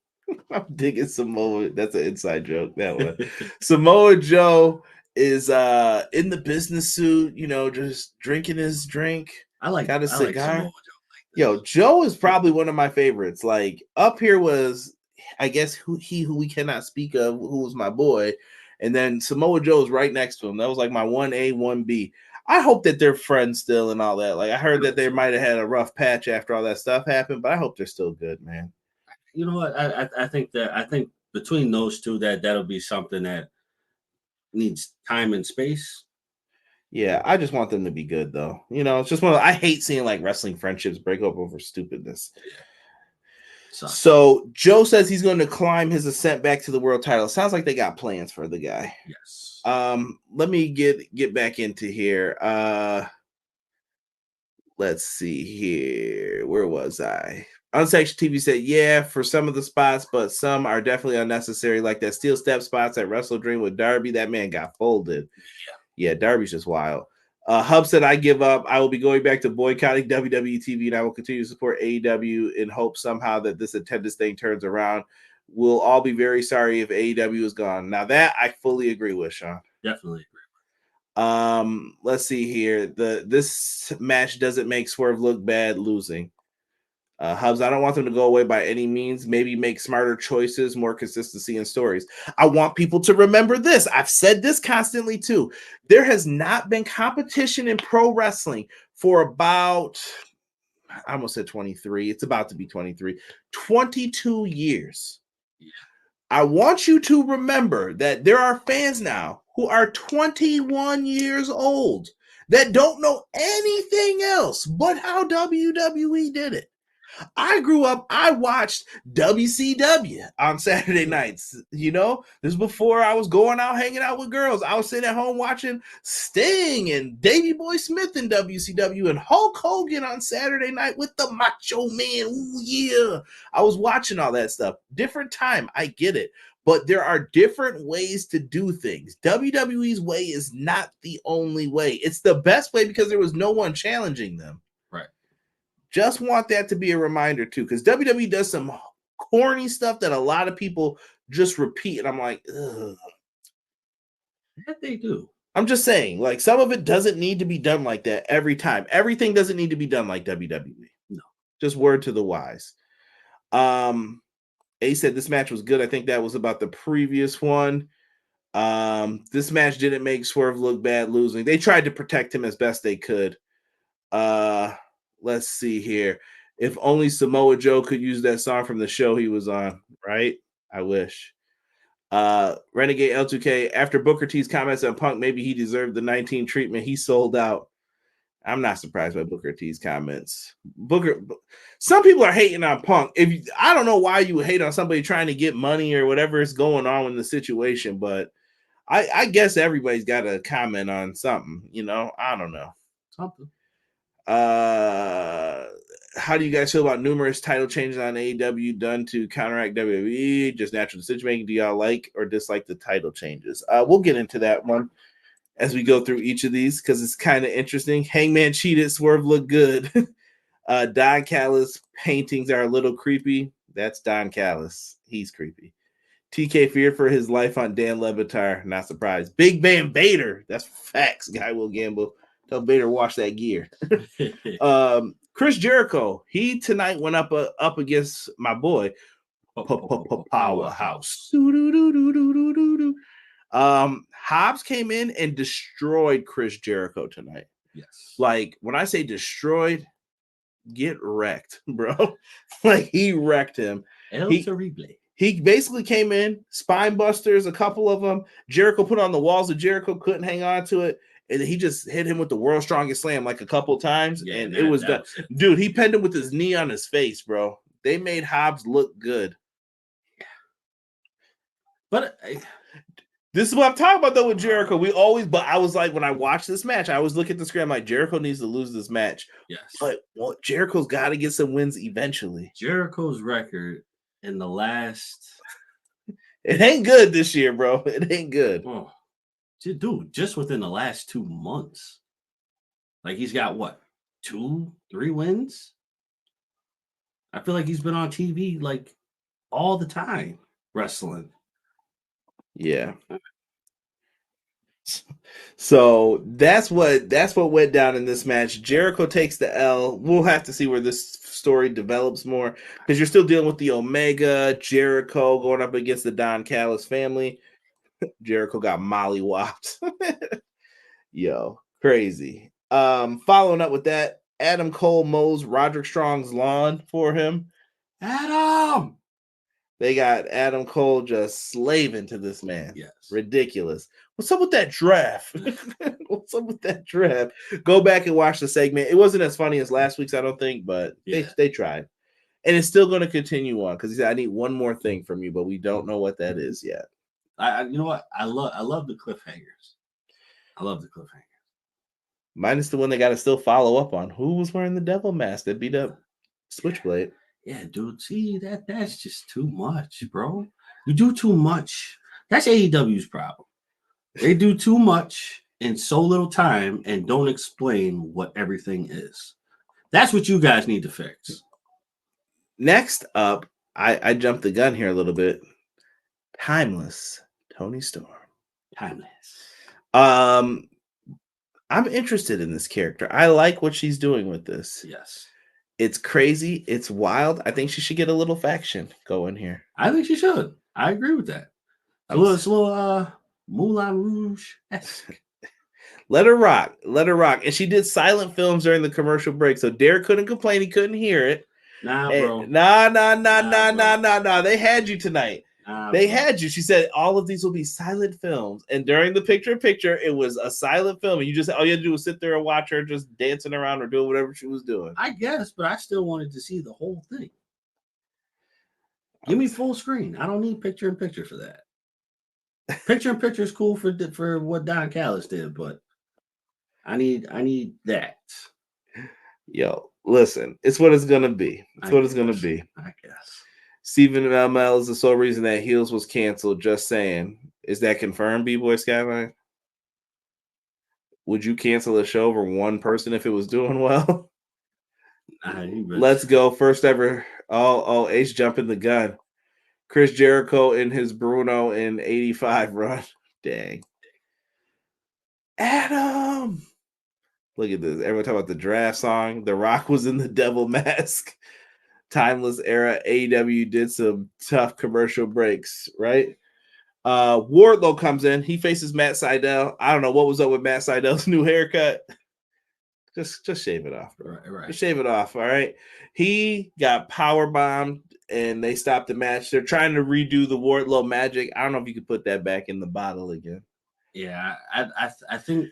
I'm digging Samoa. That's an inside joke, that one. Samoa Joe is in the business suit, just drinking his drink. Got a cigar. Like Yo, Joe is probably one of my favorites. Like, up here was, I guess, who we cannot speak of, who was my boy. And then Samoa Joe is right next to him. That was like my 1A, 1B. I hope that they're friends still and all that. Like, I heard that they might have had a rough patch after all that stuff happened, but I hope they're still good, man. You know what? I think between those two, that'll be something that needs time and space. Yeah, I just want them to be good, though. It's just I hate seeing like wrestling friendships break up over stupidness. So Joe says he's going to climb his ascent back to the world title. It sounds like they got plans for the guy. Yes. Let me get back into here. Let's see here. Where was I? Unsanctioned TV said, yeah, for some of the spots, but some are definitely unnecessary, like that steel step spots at Wrestle Dream with Darby. That man got folded. Yeah, Darby's just wild. Hub said, I give up. I will be going back to boycotting WWE TV, and I will continue to support AEW in hope somehow that this attendance thing turns around. We'll all be very sorry if AEW is gone. Now that I fully agree with, Sean. Definitely agree. Let's see here. This match doesn't make Swerve look bad losing. Hubs, I don't want them to go away by any means. Maybe make smarter choices, more consistency in stories. I want people to remember this. I've said this constantly too. There has not been competition in pro wrestling for about, I almost said 23. It's about to be 23. 22 years. Yeah. I want you to remember that there are fans now who are 21 years old that don't know anything else but how WWE did it. I grew up, I watched WCW on Saturday nights. This is before I was going out hanging out with girls. I was sitting at home watching Sting and Davey Boy Smith in WCW and Hulk Hogan on Saturday night with the Macho Man. Ooh, yeah. I was watching all that stuff. Different time. I get it. But there are different ways to do things. WWE's way is not the only way. It's the best way because there was no one challenging them. Just want that to be a reminder, too, because WWE does some corny stuff that a lot of people just repeat, and I'm like, ugh. That they do. I'm just saying, like, some of it doesn't need to be done like that every time. Everything doesn't need to be done like WWE. No. Just word to the wise. A said this match was good. I think that was about the previous one. This match didn't make Swerve look bad losing. They tried to protect him as best they could. Let's see here. If only Samoa Joe could use that song from the show he was on, right? I wish. Renegade L2K, after Booker T's comments on Punk, maybe he deserved the 19 treatment. He sold out. I'm not surprised by Booker T's comments. Some people are hating on Punk. I don't know why you would hate on somebody trying to get money or whatever is going on in the situation, but I guess everybody's got to comment on something, I don't know. Something. How do you guys feel about numerous title changes on AEW done to counteract WWE? Just natural decision making. Do y'all like or dislike the title changes? We'll get into that one as we go through each of these because it's kind of interesting. Hangman cheated. Swerve looked good. Don Callis paintings are a little creepy. That's Don Callis. He's creepy. TK feared for his life on Dan Le Batard. Not surprised. Big Van Vader. That's facts. Guy will gamble. Tell Vader wash that gear. Chris Jericho. He tonight went up against my boy Powerhouse. Hobbs came in and destroyed Chris Jericho tonight. Yes. Like when I say destroyed, get wrecked, bro. Like he wrecked him. He basically came in, spine busters, a couple of them. Jericho put on the walls of Jericho, couldn't hang on to it. And he just hit him with the world's strongest slam like a couple of times. Yeah, and it was done. Dude, he pinned him with his knee on his face, bro. They made Hobbs look good. But this is what I'm talking about, though, with Jericho. But I was like, when I watched this match, I always look at the screen, I'm like, Jericho needs to lose this match. Yes. But Jericho's got to get some wins eventually. Jericho's record in the last... It ain't good this year, bro. It ain't good. Oh, dude, just within the last 2 months. Like, he's got, what, 2-3 wins? I feel like he's been on TV, like, all the time wrestling. Yeah. So that's what went down in this match. Jericho takes the L. We'll have to see where this story develops more because you're still dealing with the Omega, Jericho going up against the Don Callis family. Jericho got mollywopped. Yo, crazy. Following up with that, Adam Cole mows Roderick Strong's lawn for him. Adam! They got Adam Cole just slaving to this man. Yes. Ridiculous. What's up with that draft? What's up with that draft? Go back and watch the segment. It wasn't as funny as last week's, I don't think, but they tried. And it's still going to continue on because he said, I need one more thing from you, but we don't know what that is yet. You know what? I love the cliffhangers. I love the cliffhangers. Minus the one they got to still follow up on. Who was wearing the devil mask that beat up Switchblade? Yeah, dude. See, that's just too much, bro. You do too much. That's AEW's problem. They do too much in so little time and don't explain what everything is. That's what you guys need to fix. Next up, I jumped the gun here a little bit. Timeless Toni Storm. Timeless. I'm interested in this character. I like what she's doing with this. Yes. It's crazy. It's wild. I think she should get a little faction going here. I think she should. I agree with that. It's a little Moulin Rouge-esque. Let her rock. Let her rock. And she did silent films during the commercial break. So Derek couldn't complain. He couldn't hear it. Nah, bro. Nah. They had you tonight. They had you. She said all of these will be silent films. And during the picture, it was a silent film. And you just all you had to do was sit there and watch her just dancing around or doing whatever she was doing. I guess, but I still wanted to see the whole thing. Give me full screen. I don't need picture-in-picture for that. Picture-in-picture is cool for what Don Callis did, but I need that. Yo, listen, it's what it's gonna be. It's what it's gonna be. I guess. Stephen Amell is the sole reason that Heels was canceled. Just saying. Is that confirmed, B-Boy Skyline? Would you cancel a show over one person if it was doing well? Let's go. First ever. Oh, Ace jumping the gun. Chris Jericho in his Bruno in 85 run. Dang. Adam. Look at this. Everyone talking about the draft song. The Rock was in the devil mask. Timeless era. AEW did some tough commercial breaks, right? Wardlow comes in. He faces Matt Sydal. I don't know what was up with Matt Sydal's new haircut. Just shave it off. Right. Just shave it off, all right? He got power bombed and they stopped the match. They're trying to redo the Wardlow magic. I don't know if you could put that back in the bottle again. Yeah, I think.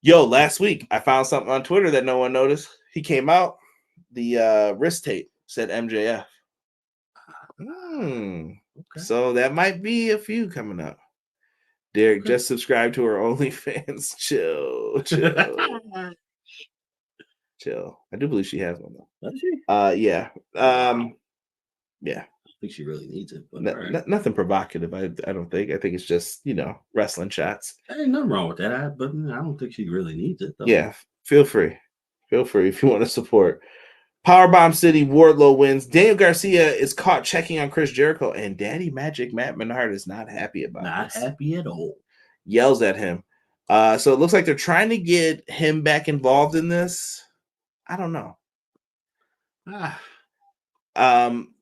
Yo, last week I found something on Twitter that no one noticed. He came out. The wrist tape said MJF. Okay. So that might be a few coming up. Derek, just subscribe to her OnlyFans. Chill. Chill. I do believe she has one though. Does she? Yeah. Yeah. think she really needs it. But Nothing provocative. I don't think. I think it's just wrestling chats. There ain't nothing wrong with that. But I don't think she really needs it, though. Yeah, feel free if you want to support. Powerbomb City, Wardlow wins. Daniel Garcia is caught checking on Chris Jericho, and Daddy Magic Matt Menard is not happy about this. Not happy at all. Yells at him. So it looks like they're trying to get him back involved in this. I don't know.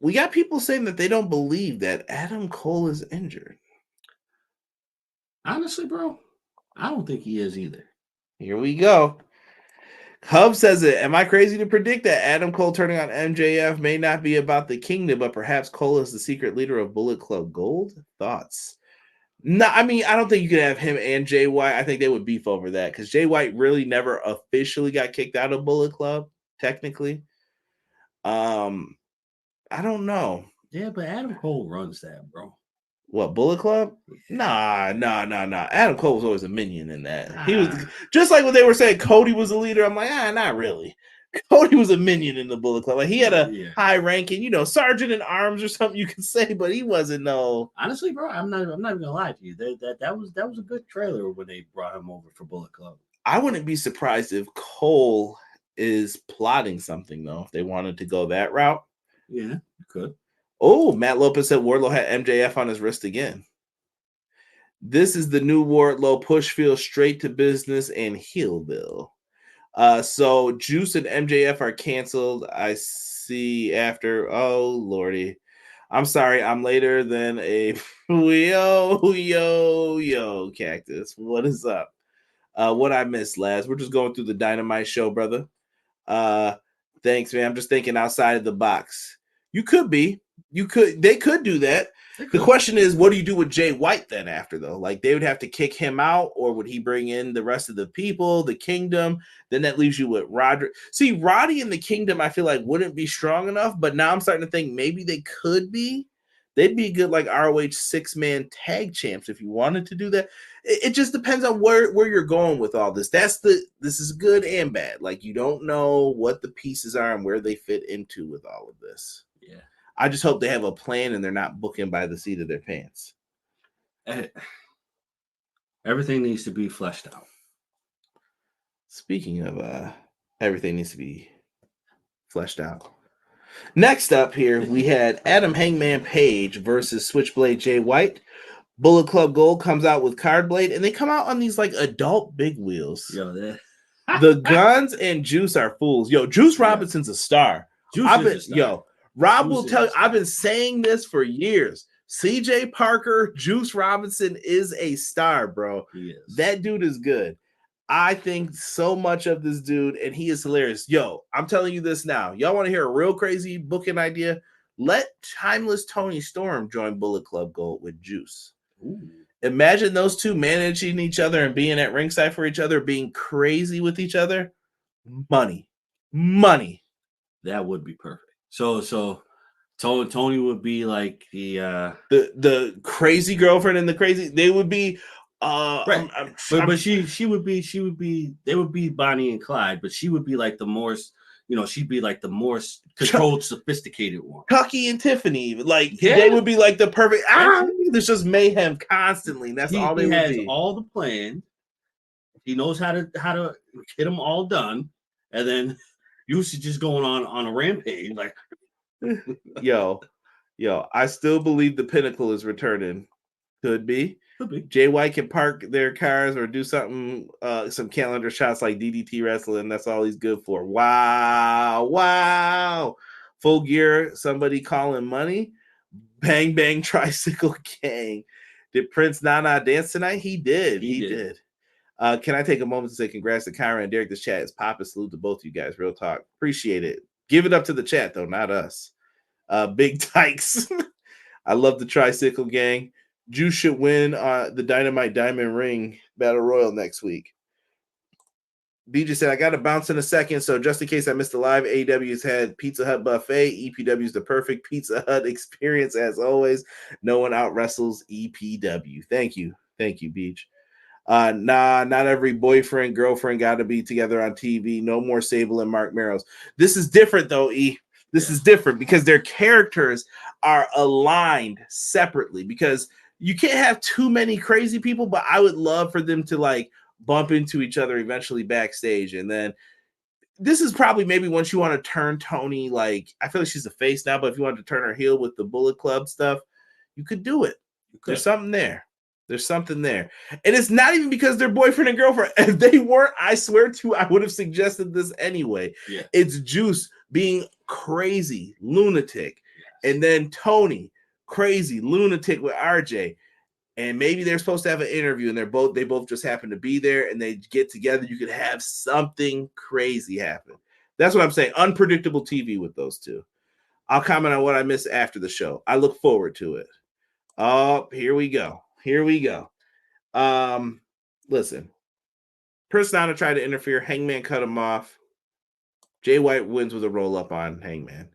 We got people saying that they don't believe that Adam Cole is injured. Honestly, bro, I don't think he is either. Here we go. Hub says it. Am I crazy to predict that Adam Cole turning on MJF may not be about the kingdom, but perhaps Cole is the secret leader of Bullet Club Gold? Thoughts? No, I mean, I don't think you could have him and Jay White. I think they would beef over that because Jay White really never officially got kicked out of Bullet Club, technically. I don't know. Yeah, but Adam Cole runs that, bro. What, Bullet Club? Nah. Adam Cole was always a minion in that. He was just like when they were saying Cody was a leader. I'm like, not really. Cody was a minion in the Bullet Club. Like he had a high ranking, sergeant in arms or something you could say, but he wasn't no. Honestly, bro, I'm not even gonna lie to you. That was a good trailer when they brought him over for Bullet Club. I wouldn't be surprised if Cole is plotting something though. If they wanted to go that route, yeah, you could. Oh, Matt Lopez said Wardlow had MJF on his wrist again. This is the new Wardlow push feel straight to business and heel bill. So Juice and MJF are canceled. I see after. Oh, Lordy. I'm sorry. I'm later than a yo, Cactus. What is up? What I missed, Laz? We're just going through the Dynamite show, brother. Thanks, man. I'm just thinking outside of the box. You could be. They could do that. The question is, what do you do with Jay White then after, though? Like, they would have to kick him out, or would he bring in the rest of the people, the kingdom? Then that leaves you with Roderick. See, Roddy and the kingdom, I feel like, wouldn't be strong enough, but now I'm starting to think maybe they could be. They'd be good, like, ROH 6-man tag champs if you wanted to do that. It just depends on where you're going with all this. This is good and bad. Like, you don't know what the pieces are and where they fit into with all of this. Yeah. I just hope they have a plan and they're not booking by the seat of their pants. Everything needs to be fleshed out. Speaking of everything needs to be fleshed out. Next up here, we had Adam Hangman Page versus Switchblade Jay White. Bullet Club Gold comes out with Cardblade, and they come out on these like adult big wheels. Yo, the Guns and Juice are fools. Yo, Juice Robinson's a star. Rob will tell you, I've been saying this for years. CJ Parker, Juice Robinson is a star, bro. He is. That dude is good. I think so much of this dude, and he is hilarious. Yo, I'm telling you this now. Y'all want to hear a real crazy booking idea? Let Timeless Tony Storm join Bullet Club Gold with Juice. Ooh. Imagine those two managing each other and being at ringside for each other, being crazy with each other. Money. That would be perfect. So Tony would be like the crazy girlfriend and the crazy. They would be right. But she would be they would be Bonnie and Clyde, but she would be like the more she'd be like the more controlled, sophisticated one. Chucky and Tiffany, they would be like the perfect. There's just mayhem constantly. That's all they would be. He has all the plans. He knows how to get them all done, and then you should just going on a rampage. Like, yo, I still believe the Pinnacle is returning. Could be. Jay White can park their cars or do something, some calendar shots like DDT wrestling. That's all he's good for. Wow. Full Gear, somebody calling money. Bang Bang Tricycle Gang. Did Prince Nana dance tonight? He did. He did. Can I take a moment to say congrats to Kyra and Derek? This chat is popping. Salute to both of you guys. Real talk. Appreciate it. Give it up to the chat, though, not us. Big Tykes. I love the Tricycle Gang. Juice should win the Dynamite Diamond Ring Battle Royal next week. BJ said, I got to bounce in a second, so just in case I missed the live, AEW's had Pizza Hut Buffet. EPW's the perfect Pizza Hut experience, as always. No one out wrestles EPW. Thank you, Beach. Not every boyfriend, girlfriend got to be together on TV. No more Sable and Mark Merrows. This is different, though, E. This is different because their characters are aligned separately, because you can't have too many crazy people, but I would love for them to like bump into each other eventually backstage. And then this is probably maybe once you want to turn Tony, like, I feel like she's a face now, but if you wanted to turn her heel with the Bullet Club stuff, you could do it. There's something there. There's something there. And it's not even because they're boyfriend and girlfriend. If they weren't, I swear to, I would have suggested this anyway. Yeah. It's Juice being crazy, lunatic. Yes. And then Tony, crazy, lunatic with RJ. And maybe they're supposed to have an interview and they both just happen to be there and they get together. You could have something crazy happen. That's what I'm saying. Unpredictable TV with those two. I'll comment on what I missed after the show. I look forward to it. Oh, here we go. Listen. Persona tried to interfere. Hangman cut him off. Jay White wins with a roll-up on Hangman.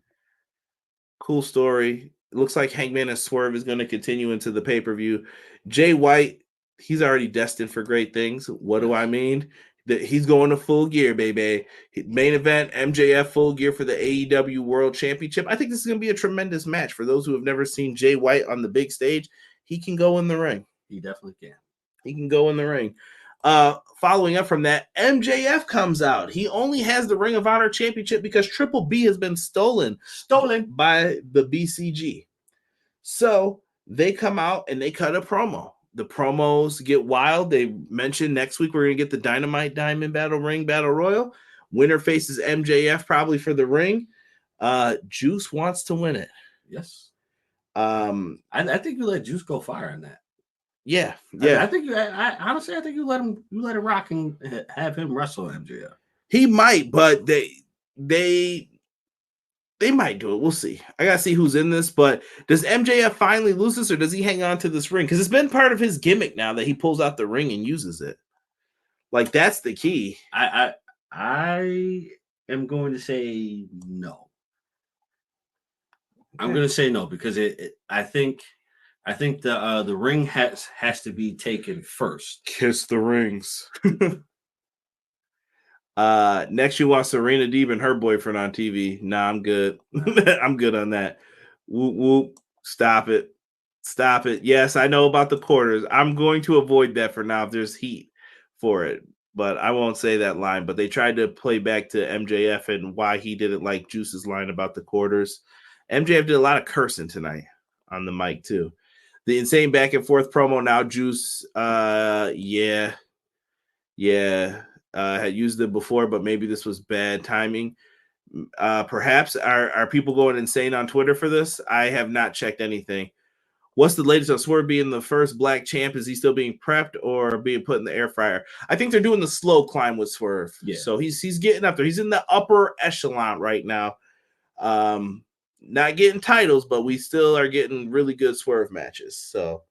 Cool story. It looks like Hangman and Swerve is going to continue into the pay-per-view. Jay White, he's already destined for great things. What do I mean? That he's going to Full Gear, baby. Main event, MJF Full Gear for the AEW World Championship. I think this is going to be a tremendous match. For those who have never seen Jay White on the big stage, he can go in the ring. He definitely can. He can go in the ring. Following up from that, MJF comes out. He only has the Ring of Honor Championship because Triple B has been stolen by the BCG. So they come out and they cut a promo. The promos get wild. They mentioned next week we're going to get the Dynamite Diamond Battle Royal. Winner faces MJF probably for the ring. Juice wants to win it. Yes. I think you let Juice go fire on that. Yeah. I think honestly, I think you let it rock and have him wrestle MJF. He might, but they might do it. We'll see. I gotta see who's in this. But does MJF finally lose this, or does he hang on to this ring? Because it's been part of his gimmick now that he pulls out the ring and uses it. Like, that's the key. I am going to say no. I'm going to say no because I think the ring has to be taken first. Kiss the rings. Next you want Serena Deeb and her boyfriend on TV. Nah, I'm good. I'm good on that. Whoop whoop. Stop it. Yes, I know about the quarters. I'm going to avoid that for now if there's heat for it. But I won't say that line. But they tried to play back to MJF and why he didn't like Juice's line about the quarters. MJF did a lot of cursing tonight on the mic too. The insane back and forth promo. Now Juice, had used it before, but maybe this was bad timing. Perhaps are people going insane on Twitter for this? I have not checked anything. What's the latest on Swerve being the first black champ? Is he still being prepped or being put in the air fryer? I think they're doing the slow climb with Swerve. Yeah. So he's getting up there. He's in the upper echelon right now. Not getting titles, but we still are getting really good Swerve matches. So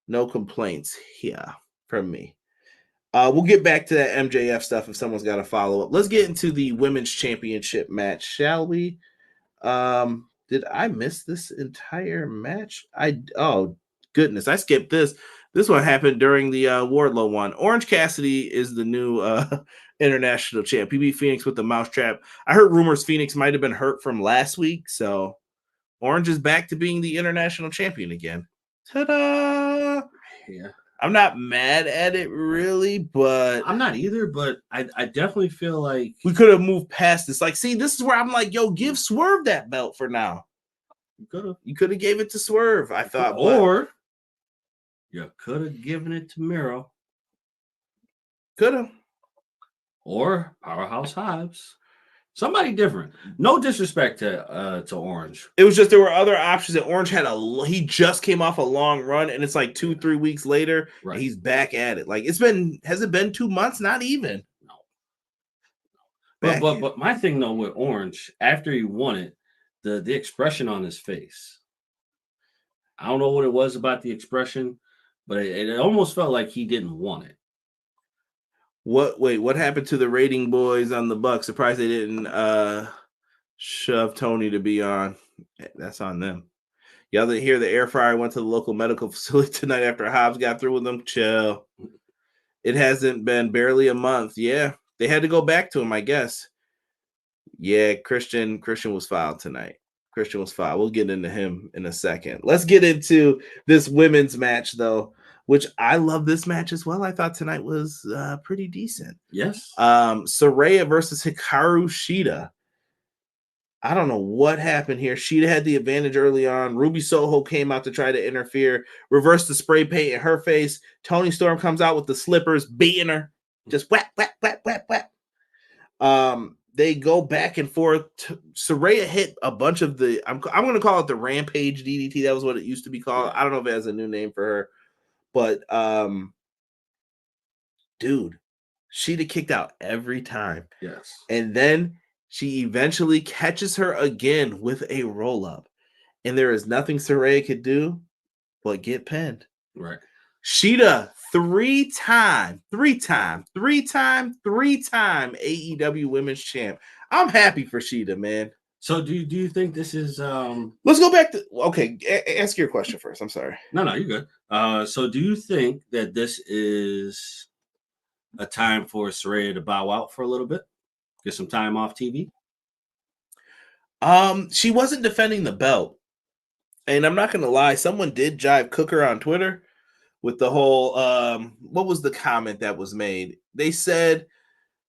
no complaints here from me. We'll get back to that MJF stuff if someone's got a follow-up. Let's get into the women's championship match, shall we? Did I miss this entire match? Oh, goodness. I skipped this. This one happened during the Wardlow one. Orange Cassidy is the new international champ. He beat Phoenix with the mousetrap. I heard rumors Phoenix might have been hurt from last week, so Orange is back to being the international champion again. Ta-da! Yeah. I'm not mad at it, really, but... I'm not either, but I definitely feel like... we could have moved past this. Like, see, this is where I'm like, yo, give Swerve that belt for now. You could have gave it to Swerve, I thought. Or you could have given it to Miro. Could have. Or Powerhouse Hobbs. Somebody different. No disrespect to Orange. It was just there were other options that Orange had he just came off a long run, and it's like 2-3 weeks later, right. And he's back at it. Like, has it been 2 months? Not even. No. But my thing though with Orange, after he won it, the expression on his face. I don't know what it was about the expression, but it almost felt like he didn't want it. What happened to the rating boys on the Bucks? Surprised they didn't shove Tony to be on. That's on them. Y'all didn't hear the air fryer went to the local medical facility tonight after Hobbs got through with them? Chill. It hasn't been barely a month. Yeah, they had to go back to him, I guess. Yeah, Christian was fouled tonight. Christian was fouled. We'll get into him in a second. Let's get into this women's match, though, which I love this match as well. I thought tonight was pretty decent. Yes. Saraya versus Hikaru Shida. I don't know what happened here. Shida had the advantage early on. Ruby Soho came out to try to interfere, reversed the spray paint in her face. Toni Storm comes out with the slippers, beating her. Just whap, whap, whap, whap, whap. They go back and forth. Saraya hit a bunch of the, I'm going to call it the Rampage DDT. That was what it used to be called. I don't know if it has a new name for her. But, dude, Shida kicked out every time. Yes. And then she eventually catches her again with a roll-up. And there is nothing Saraya could do but get pinned. Right. Shida, three-time AEW Women's Champ. I'm happy for Shida, man. So do you think this is Let's go back to okay, ask your question first. I'm sorry. No, you're good. So do you think that this is a time for Saraya to bow out for a little bit? Get some time off TV? She wasn't defending the belt. And I'm not gonna lie, someone did jive Cooker on Twitter with the whole what was the comment that was made? They said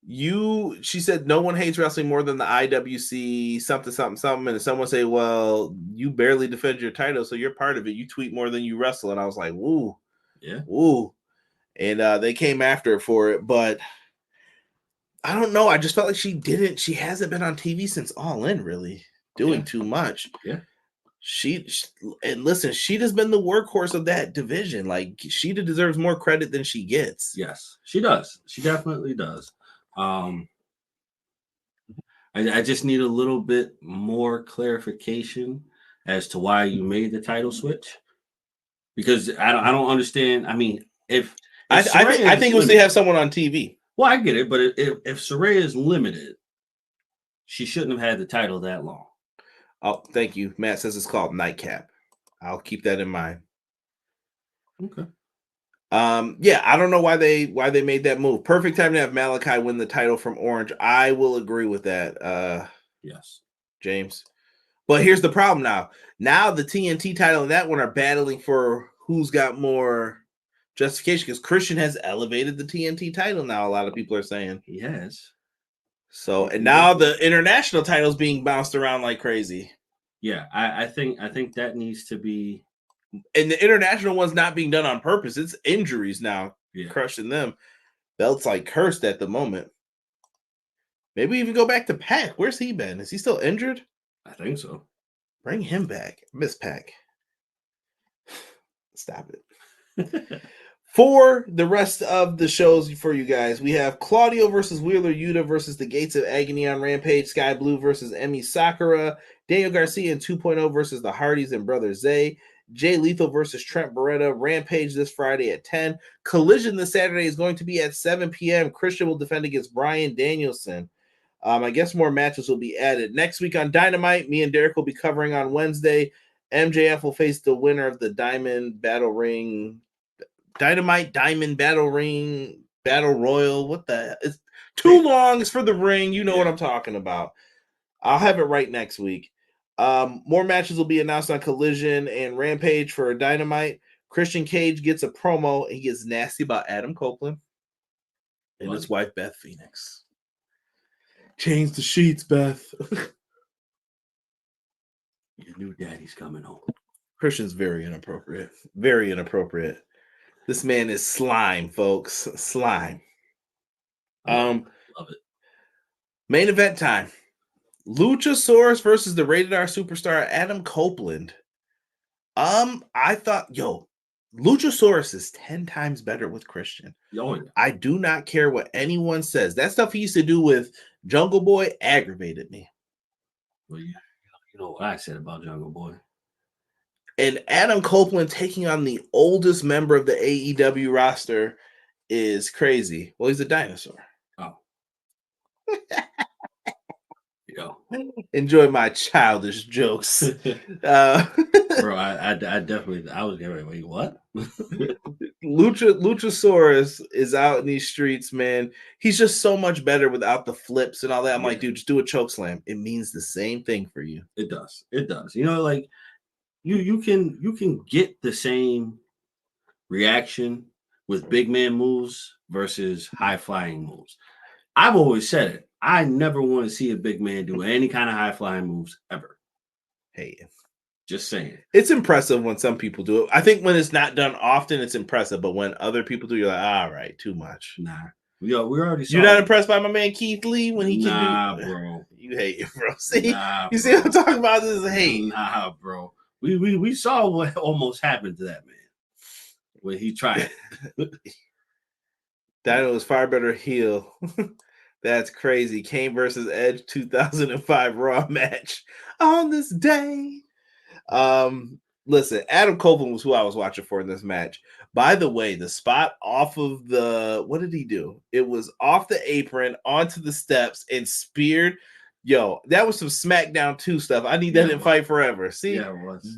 she said no one hates wrestling more than the IWC something, and someone say, well, you barely defend your title, so you're part of it. You tweet more than you wrestle. And I was like, woo. Yeah. Woo. And they came after her for it, but I don't know. I just felt like she hasn't been on TV since All In, really doing too much. Yeah. And listen, Sheeta's been the workhorse of that division. Like, Sheeta deserves more credit than she gets. Yes, she does. She definitely does. I just need a little bit more clarification as to why you made the title switch, because I don't understand. I mean, if I think once they have someone on TV. Well, I get it, but if Saraya is limited, she shouldn't have had the title that long. Oh, thank you. Matt says it's called Nightcap. I'll keep that in mind. Okay. Yeah, I don't know why they made that move. Perfect time to have Malachi win the title from Orange. I will agree with that. Yes, James. But here's the problem now. Now the TNT title and that one are battling for who's got more justification, because Christian has elevated the TNT title now. A lot of people are saying he has. So, and now the international title is being bounced around like crazy. Yeah, I think that needs to be. And the international one's not being done on purpose. It's injuries now crushing them. Belt's like cursed at the moment. Maybe even go back to Pac. Where's he been? Is he still injured? I think so. Bring him back. Miss Pac. Stop it. For the rest of the shows for you guys, we have Claudio versus Wheeler Yuta versus the Gates of Agony on Rampage, Sky Blue versus Emi Sakura, Daniel Garcia and 2.0 versus the Hardys and Brother Zay, Jay Lethal versus Trent Beretta, Rampage this Friday at 10. Collision this Saturday is going to be at 7 p.m. Christian will defend against Bryan Danielson. I guess more matches will be added. Next week on Dynamite, me and Derek will be covering on Wednesday. MJF will face the winner of the Dynamite Battle Ring Battle Royal. What the? It's too long. It's for the ring. You know what I'm talking about. I'll have it right next week. More matches will be announced on Collision and Rampage for Dynamite. Christian Cage gets a promo. He gets nasty about Adam Copeland and his wife, Beth Phoenix. Change the sheets, Beth. Your new daddy's coming home. Christian's very inappropriate. Very inappropriate. This man is slime, folks. Slime. Love it. Main event time. Luchasaurus versus the Rated R superstar Adam Copeland. I thought, Luchasaurus is 10 times better with Christian. I do not care what anyone says. That stuff he used to do with Jungle Boy aggravated me. Well, you know what I said about Jungle Boy. And Adam Copeland taking on the oldest member of the AEW roster is crazy. Well, he's a dinosaur. Oh. Enjoy my childish jokes. Bro, I definitely, I was getting wait, what? Luchasaurus is out in these streets, man. He's just so much better without the flips and all that. I'm like, dude, just do a choke slam. It means the same thing for you. It does. It does. You know, like you can get the same reaction with big man moves versus high flying moves. I've always said it. I never want to see a big man do any kind of high flying moves ever. Hey, just saying. It's impressive when some people do it. I think when it's not done often, it's impressive. But when other people do, you're like, all right, too much. Nah. Yo, we already saw You're not impressed by my man Keith Lee when he can do. Bro. You hate it, bro. See, nah, you see what I'm talking about? This is hate. Nah, bro. We saw what almost happened to that man when he tried. Dino was far better heel. That's crazy. Kane versus Edge 2005 Raw match on this day. Listen, Adam Copeland was who I was watching for in this match. By the way, the spot off of the, what did he do? It was off the apron onto the steps and speared. Yo, that was some SmackDown 2 stuff. I need that in Fight Forever. See,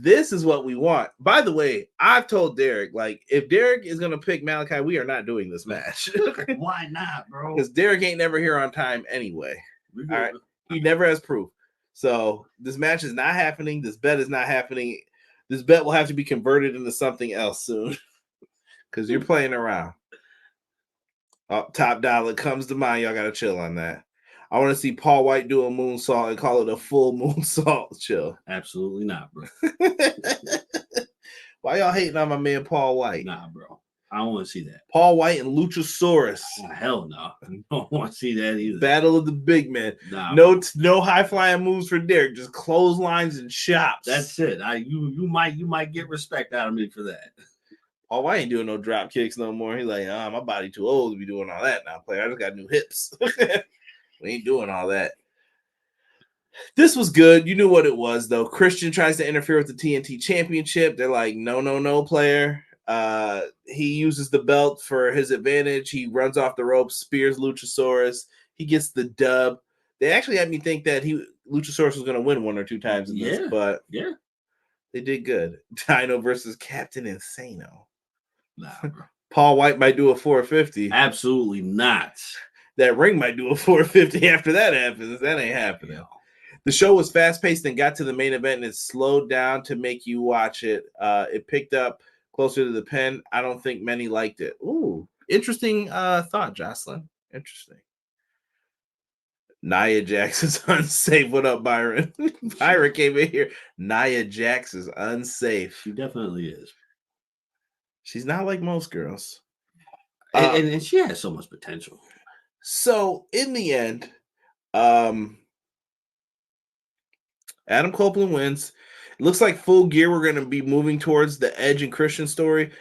this is what we want. By the way, I've told Derek, like, if Derek is going to pick Malachi, we are not doing this match. Why not, bro? Because Derek ain't never here on time anyway. All right, he never has proof. So this match is not happening. This bet is not happening. This bet will have to be converted into something else soon because you're playing around. Top dollar comes to mind. Y'all got to chill on that. I want to see Paul White do a moonsault and call it a full moonsault. Chill. Absolutely not, bro. Why y'all hating on my man Paul White? Nah, bro. I don't want to see that. Paul White and Luchasaurus. Oh, hell no. I don't want to see that either. Battle of the big men. Nah, no high flying moves for Derek. Just clotheslines and chops. That's it. You might get respect out of me for that. Paul White ain't doing no drop kicks no more. He's like, my body too old to be doing all that now, player. I just got new hips. We ain't doing all that. This was good. You knew what it was, though. Christian tries to interfere with the TNT Championship. They're like, no, player. He uses the belt for his advantage. He runs off the ropes, spears Luchasaurus. He gets the dub. They actually had me think that Luchasaurus was going to win one or two times in this, but they did good. Dino versus Captain Insano. Nah, bro. Paul White might do a 450. Absolutely not. That ring might do a 450 after that happens. That ain't happening. The show was fast-paced and got to the main event, and it slowed down to make you watch it. It picked up closer to the pen. I don't think many liked it. Ooh, interesting thought, Jocelyn. Interesting. Nia Jax is unsafe. What up, Byron? Byron came in here. Nia Jax is unsafe. She definitely is. She's not like most girls. And she has so much potential. So, in the end, Adam Copeland wins. It looks like Full Gear we're going to be moving towards the Edge and Christian story.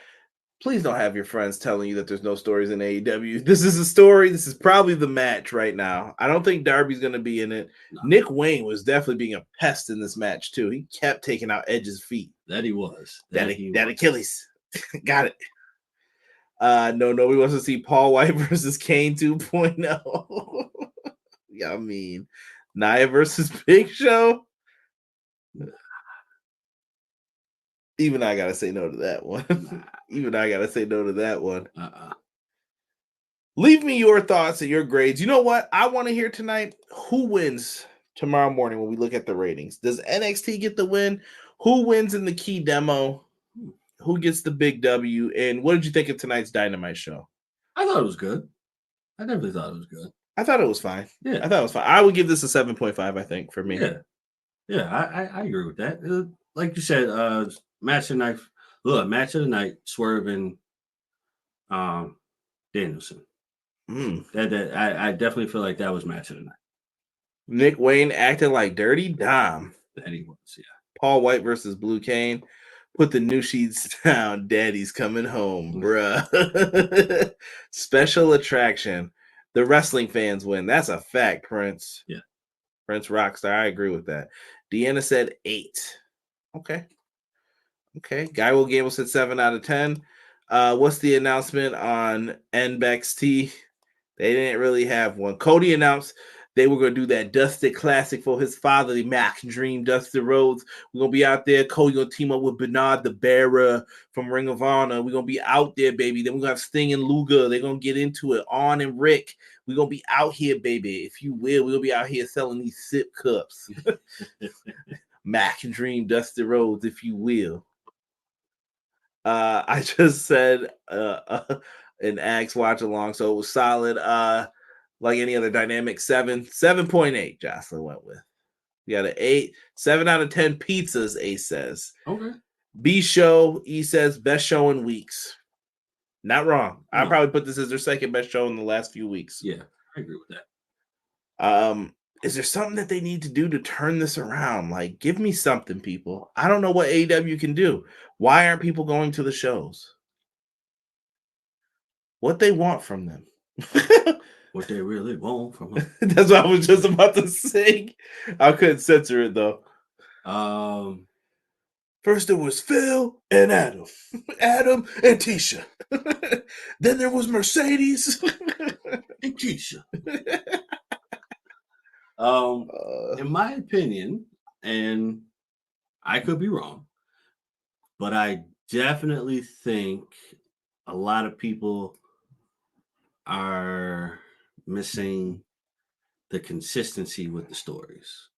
Please don't have your friends telling you that there's no stories in AEW. This is a story. This is probably the match right now. I don't think Darby's going to be in it. No. Nick Wayne was definitely being a pest in this match, too. He kept taking out Edge's feet. That he was. That Achilles. Got it. No, we want to see Paul White versus Kane 2.0. Yeah, I mean, Nia versus Big Show. Even I gotta say no to that one. Even I gotta say no to that one. Leave me your thoughts and your grades. You know what? I want to hear tonight who wins tomorrow morning when we look at the ratings. Does NXT get the win? Who wins in the key demo? Who gets the big W? And what did you think of tonight's Dynamite show? I thought it was good. I definitely thought it was good. I thought it was fine. Yeah. I thought it was fine. I would give this a 7.5, I think, for me. Yeah, I agree with that. Like you said, match of the night, Swerve and Danielson. I definitely feel like that was match of the night. Nick Wayne acted like Dirty Dom. That he was, yeah. Paul White versus Blue Cane. Put the new sheets down. Daddy's coming home, bruh. Special attraction. The wrestling fans win. That's a fact, Prince. Yeah. Prince Rockstar. I agree with that. Deanna said 8. Okay. Guy Will Gamble said 7 out of 10. What's the announcement on NXT? They didn't really have one. Cody announced They were going to do that Dusty Classic for his father, the Max Dream, Dusty Rhodes. We're going to be out there. Cody going to team up with Bernard the Bearer from Ring of Honor. We're going to be out there, baby. Then we're going to have Sting and Luger. They're going to get into it. On and Rick. We're going to be out here, baby. If you will, we're going to be out here selling these sip cups. Max Dream, Dusty Rhodes, if you will. I just said an Axe watch along, so it was solid. Like any other dynamic, 7.8. Jocelyn went with. We got an 8, 7 out of 10 pizzas. Ace says. Okay. B show. E says best show in weeks. Not wrong. No. I probably put this as their second best show in the last few weeks. Yeah, I agree with that. Is there something that they need to do to turn this around? Like, give me something, people. I don't know what AEW can do. Why aren't people going to the shows? What they want from them. What they really want from them. That's what I was just about to say. I couldn't censor it, though. First it was Phil and Adam. Adam and Tisha. Then there was Mercedes. And Keisha. In my opinion, and I could be wrong, but I definitely think a lot of people are missing the consistency with the stories.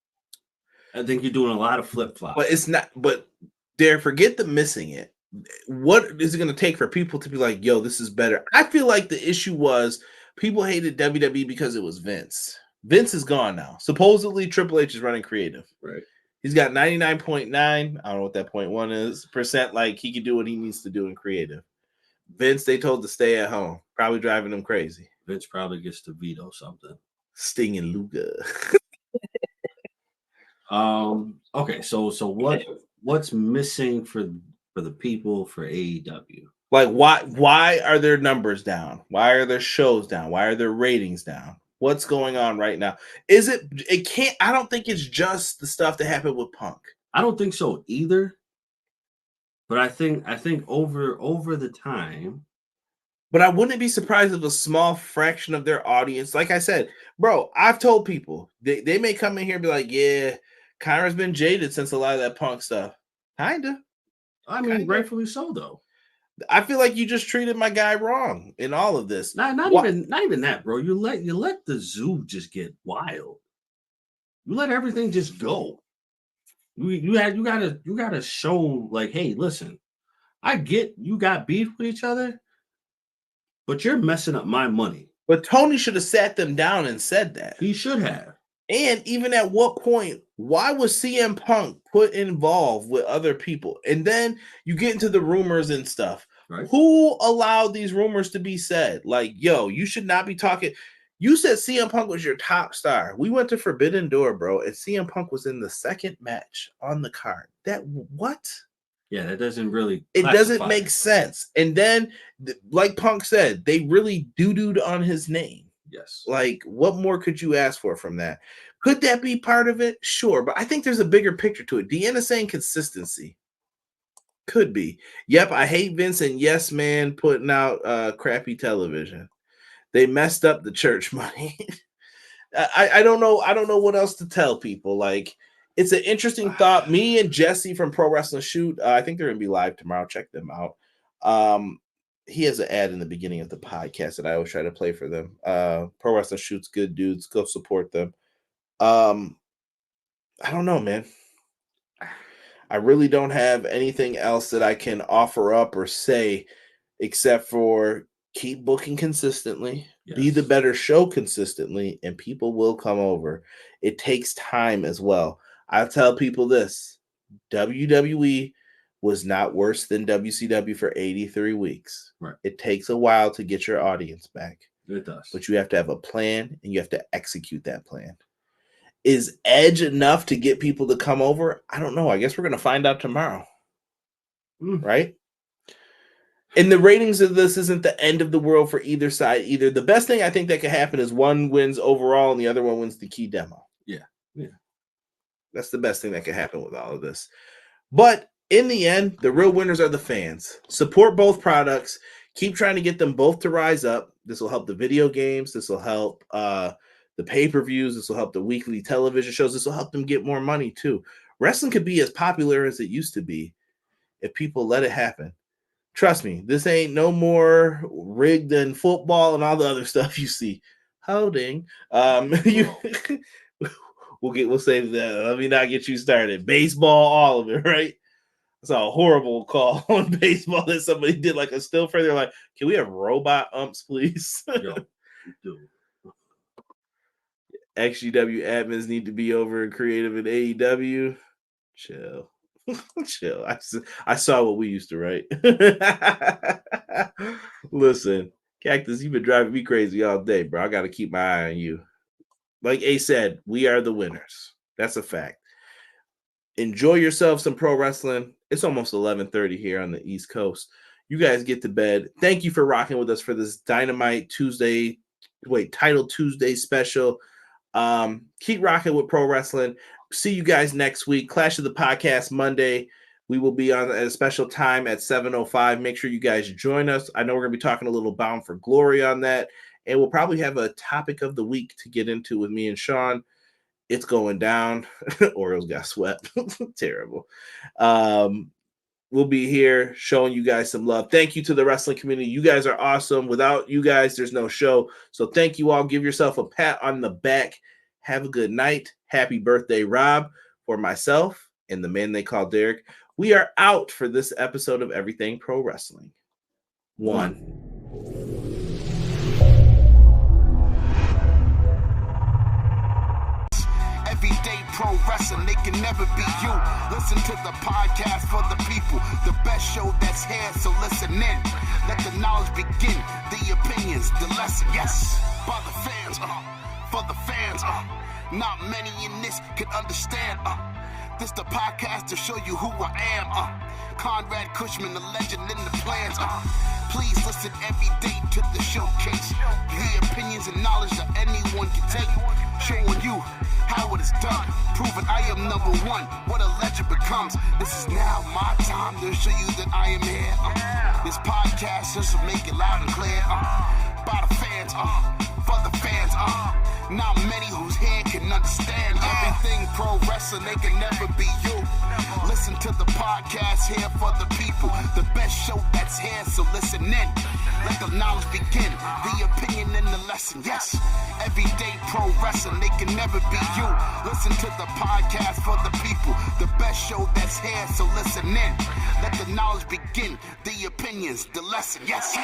I think you're doing a lot of flip-flops. But it's not, but Derek, forget the missing it. What is it going to take for people to be like, yo, this is better? I feel like the issue was people hated WWE because it was Vince. Vince is gone now. Supposedly Triple H is running creative. Right. He's got 99.9. I don't know what that 0.1 is. %, like he can do what he needs to do in creative. Vince, they told to stay at home. Probably driving them crazy. Vince probably gets to veto something. Sting and Luger. Okay, so what's missing for the people for AEW? Like why are their numbers down? Why are their shows down? Why are their ratings down? What's going on right now? I don't think it's just the stuff that happened with Punk. I don't think so either. But I think over the time. But I wouldn't be surprised if a small fraction of their audience, like I said, bro, I've told people they may come in here and be like, yeah, Kyra's been jaded since a lot of that Punk stuff. Kinda. I mean, rightfully so, though. I feel like you just treated my guy wrong in all of this. Not even that, bro. You let the zoo just get wild. You let everything just go. You gotta show like, hey, listen, I get you got beef with each other, but you're messing up my money. But Tony should have sat them down and said that. He should have. And even at what point, why was CM Punk put involved with other people? And then you get into the rumors and stuff. Right. Who allowed these rumors to be said? Like, yo, you should not be talking. You said CM Punk was your top star. We went to Forbidden Door, bro, and CM Punk was in the second match on the card. What? Yeah, that doesn't really. It doesn't make sense. And then, like Punk said, they really doo-dooed on his name. Yes. Like, what more could you ask for from that? Could that be part of it? Sure, but I think there's a bigger picture to it. Deanna saying consistency. Could be. Yep, I hate Vince and Yes Man putting out crappy television. They messed up the church money. I don't know. I don't know what else to tell people. Like, it's an interesting thought. Me and Jesse from Pro Wrestling Shoot, I think they're going to be live tomorrow. Check them out. He has an ad in the beginning of the podcast that I always try to play for them. Pro Wrestling Shoot's good dudes. Go support them. I don't know, man. I really don't have anything else that I can offer up or say except for keep booking consistently, be the better show consistently, and people will come over. It takes time as well. I tell people this, WWE was not worse than WCW for 83 weeks. Right. It takes a while to get your audience back. It does. But you have to have a plan, and you have to execute that plan. Is Edge enough to get people to come over? I don't know. I guess we're going to find out tomorrow. Right? And the ratings of this isn't the end of the world for either side either. The best thing I think that could happen is one wins overall and the other one wins the key demo. Yeah. That's the best thing that could happen with all of this. But in the end, the real winners are the fans. Support both products. Keep trying to get them both to rise up. This will help the video games. This will help the pay-per-views. This will help the weekly television shows. This will help them get more money too. Wrestling could be as popular as it used to be if people let it happen. Trust me, this ain't no more rigged than football and all the other stuff you see. Holding. We'll save that. Let me not get you started. Baseball, all of it, right? I saw a horrible call on baseball that somebody did like a still frame. They're like, can we have robot umps, please? Yo, dude. XGW admins need to be over and creative in AEW. Chill. Chill. I saw what we used to write. Listen, Cactus, you've been driving me crazy all day, bro. I got to keep my eye on you. Like A said, we are the winners. That's a fact. Enjoy yourself some pro wrestling. It's almost 11:30 here on the East Coast. You guys get to bed. Thank you for rocking with us for this Dynamite Title Tuesday special. Keep rocking with pro wrestling. See you guys next week. Clash of the Podcast Monday. We will be on at a special time at 7:05. Make sure you guys join us. I know we're going to be talking a little Bound for Glory on that. And we'll probably have a topic of the week to get into with me and Sean. It's going down. Orioles got swept. Terrible. We'll be here showing you guys some love. Thank you to the wrestling community. You guys are awesome. Without you guys, there's no show. So thank you all. Give yourself a pat on the back. Have a good night. Happy birthday, Rob, for myself and the man they call Derek. We are out for this episode of Everything Pro Wrestling. 1. Everyday pro wrestling, they can never be you. Listen to the podcast for the people, the best show that's here, so listen in. Let the knowledge begin, the opinions, the lesson, yes. By the fans, for the fans, not many in this can understand, this the podcast to show you who I am, Conrad Cushman, the legend in the plans, please listen every day to the showcase, the opinions and knowledge that anyone can take, showing you how it is done, proving I am number one, what a legend becomes. This is now my time to show you that I am here. This podcast just to make it loud and clear. By the fans, for the fans, not many who's here can understand everything pro wrestling, they can never be you. Listen to the podcast here for the people, the best show that's here, so listen in. Let the knowledge begin, the opinion and the lesson, yes. Everyday pro wrestling, they can never be you. Listen to the podcast for the people, the best show that's here, so listen in. Let the knowledge begin, the opinions, the lesson, yes.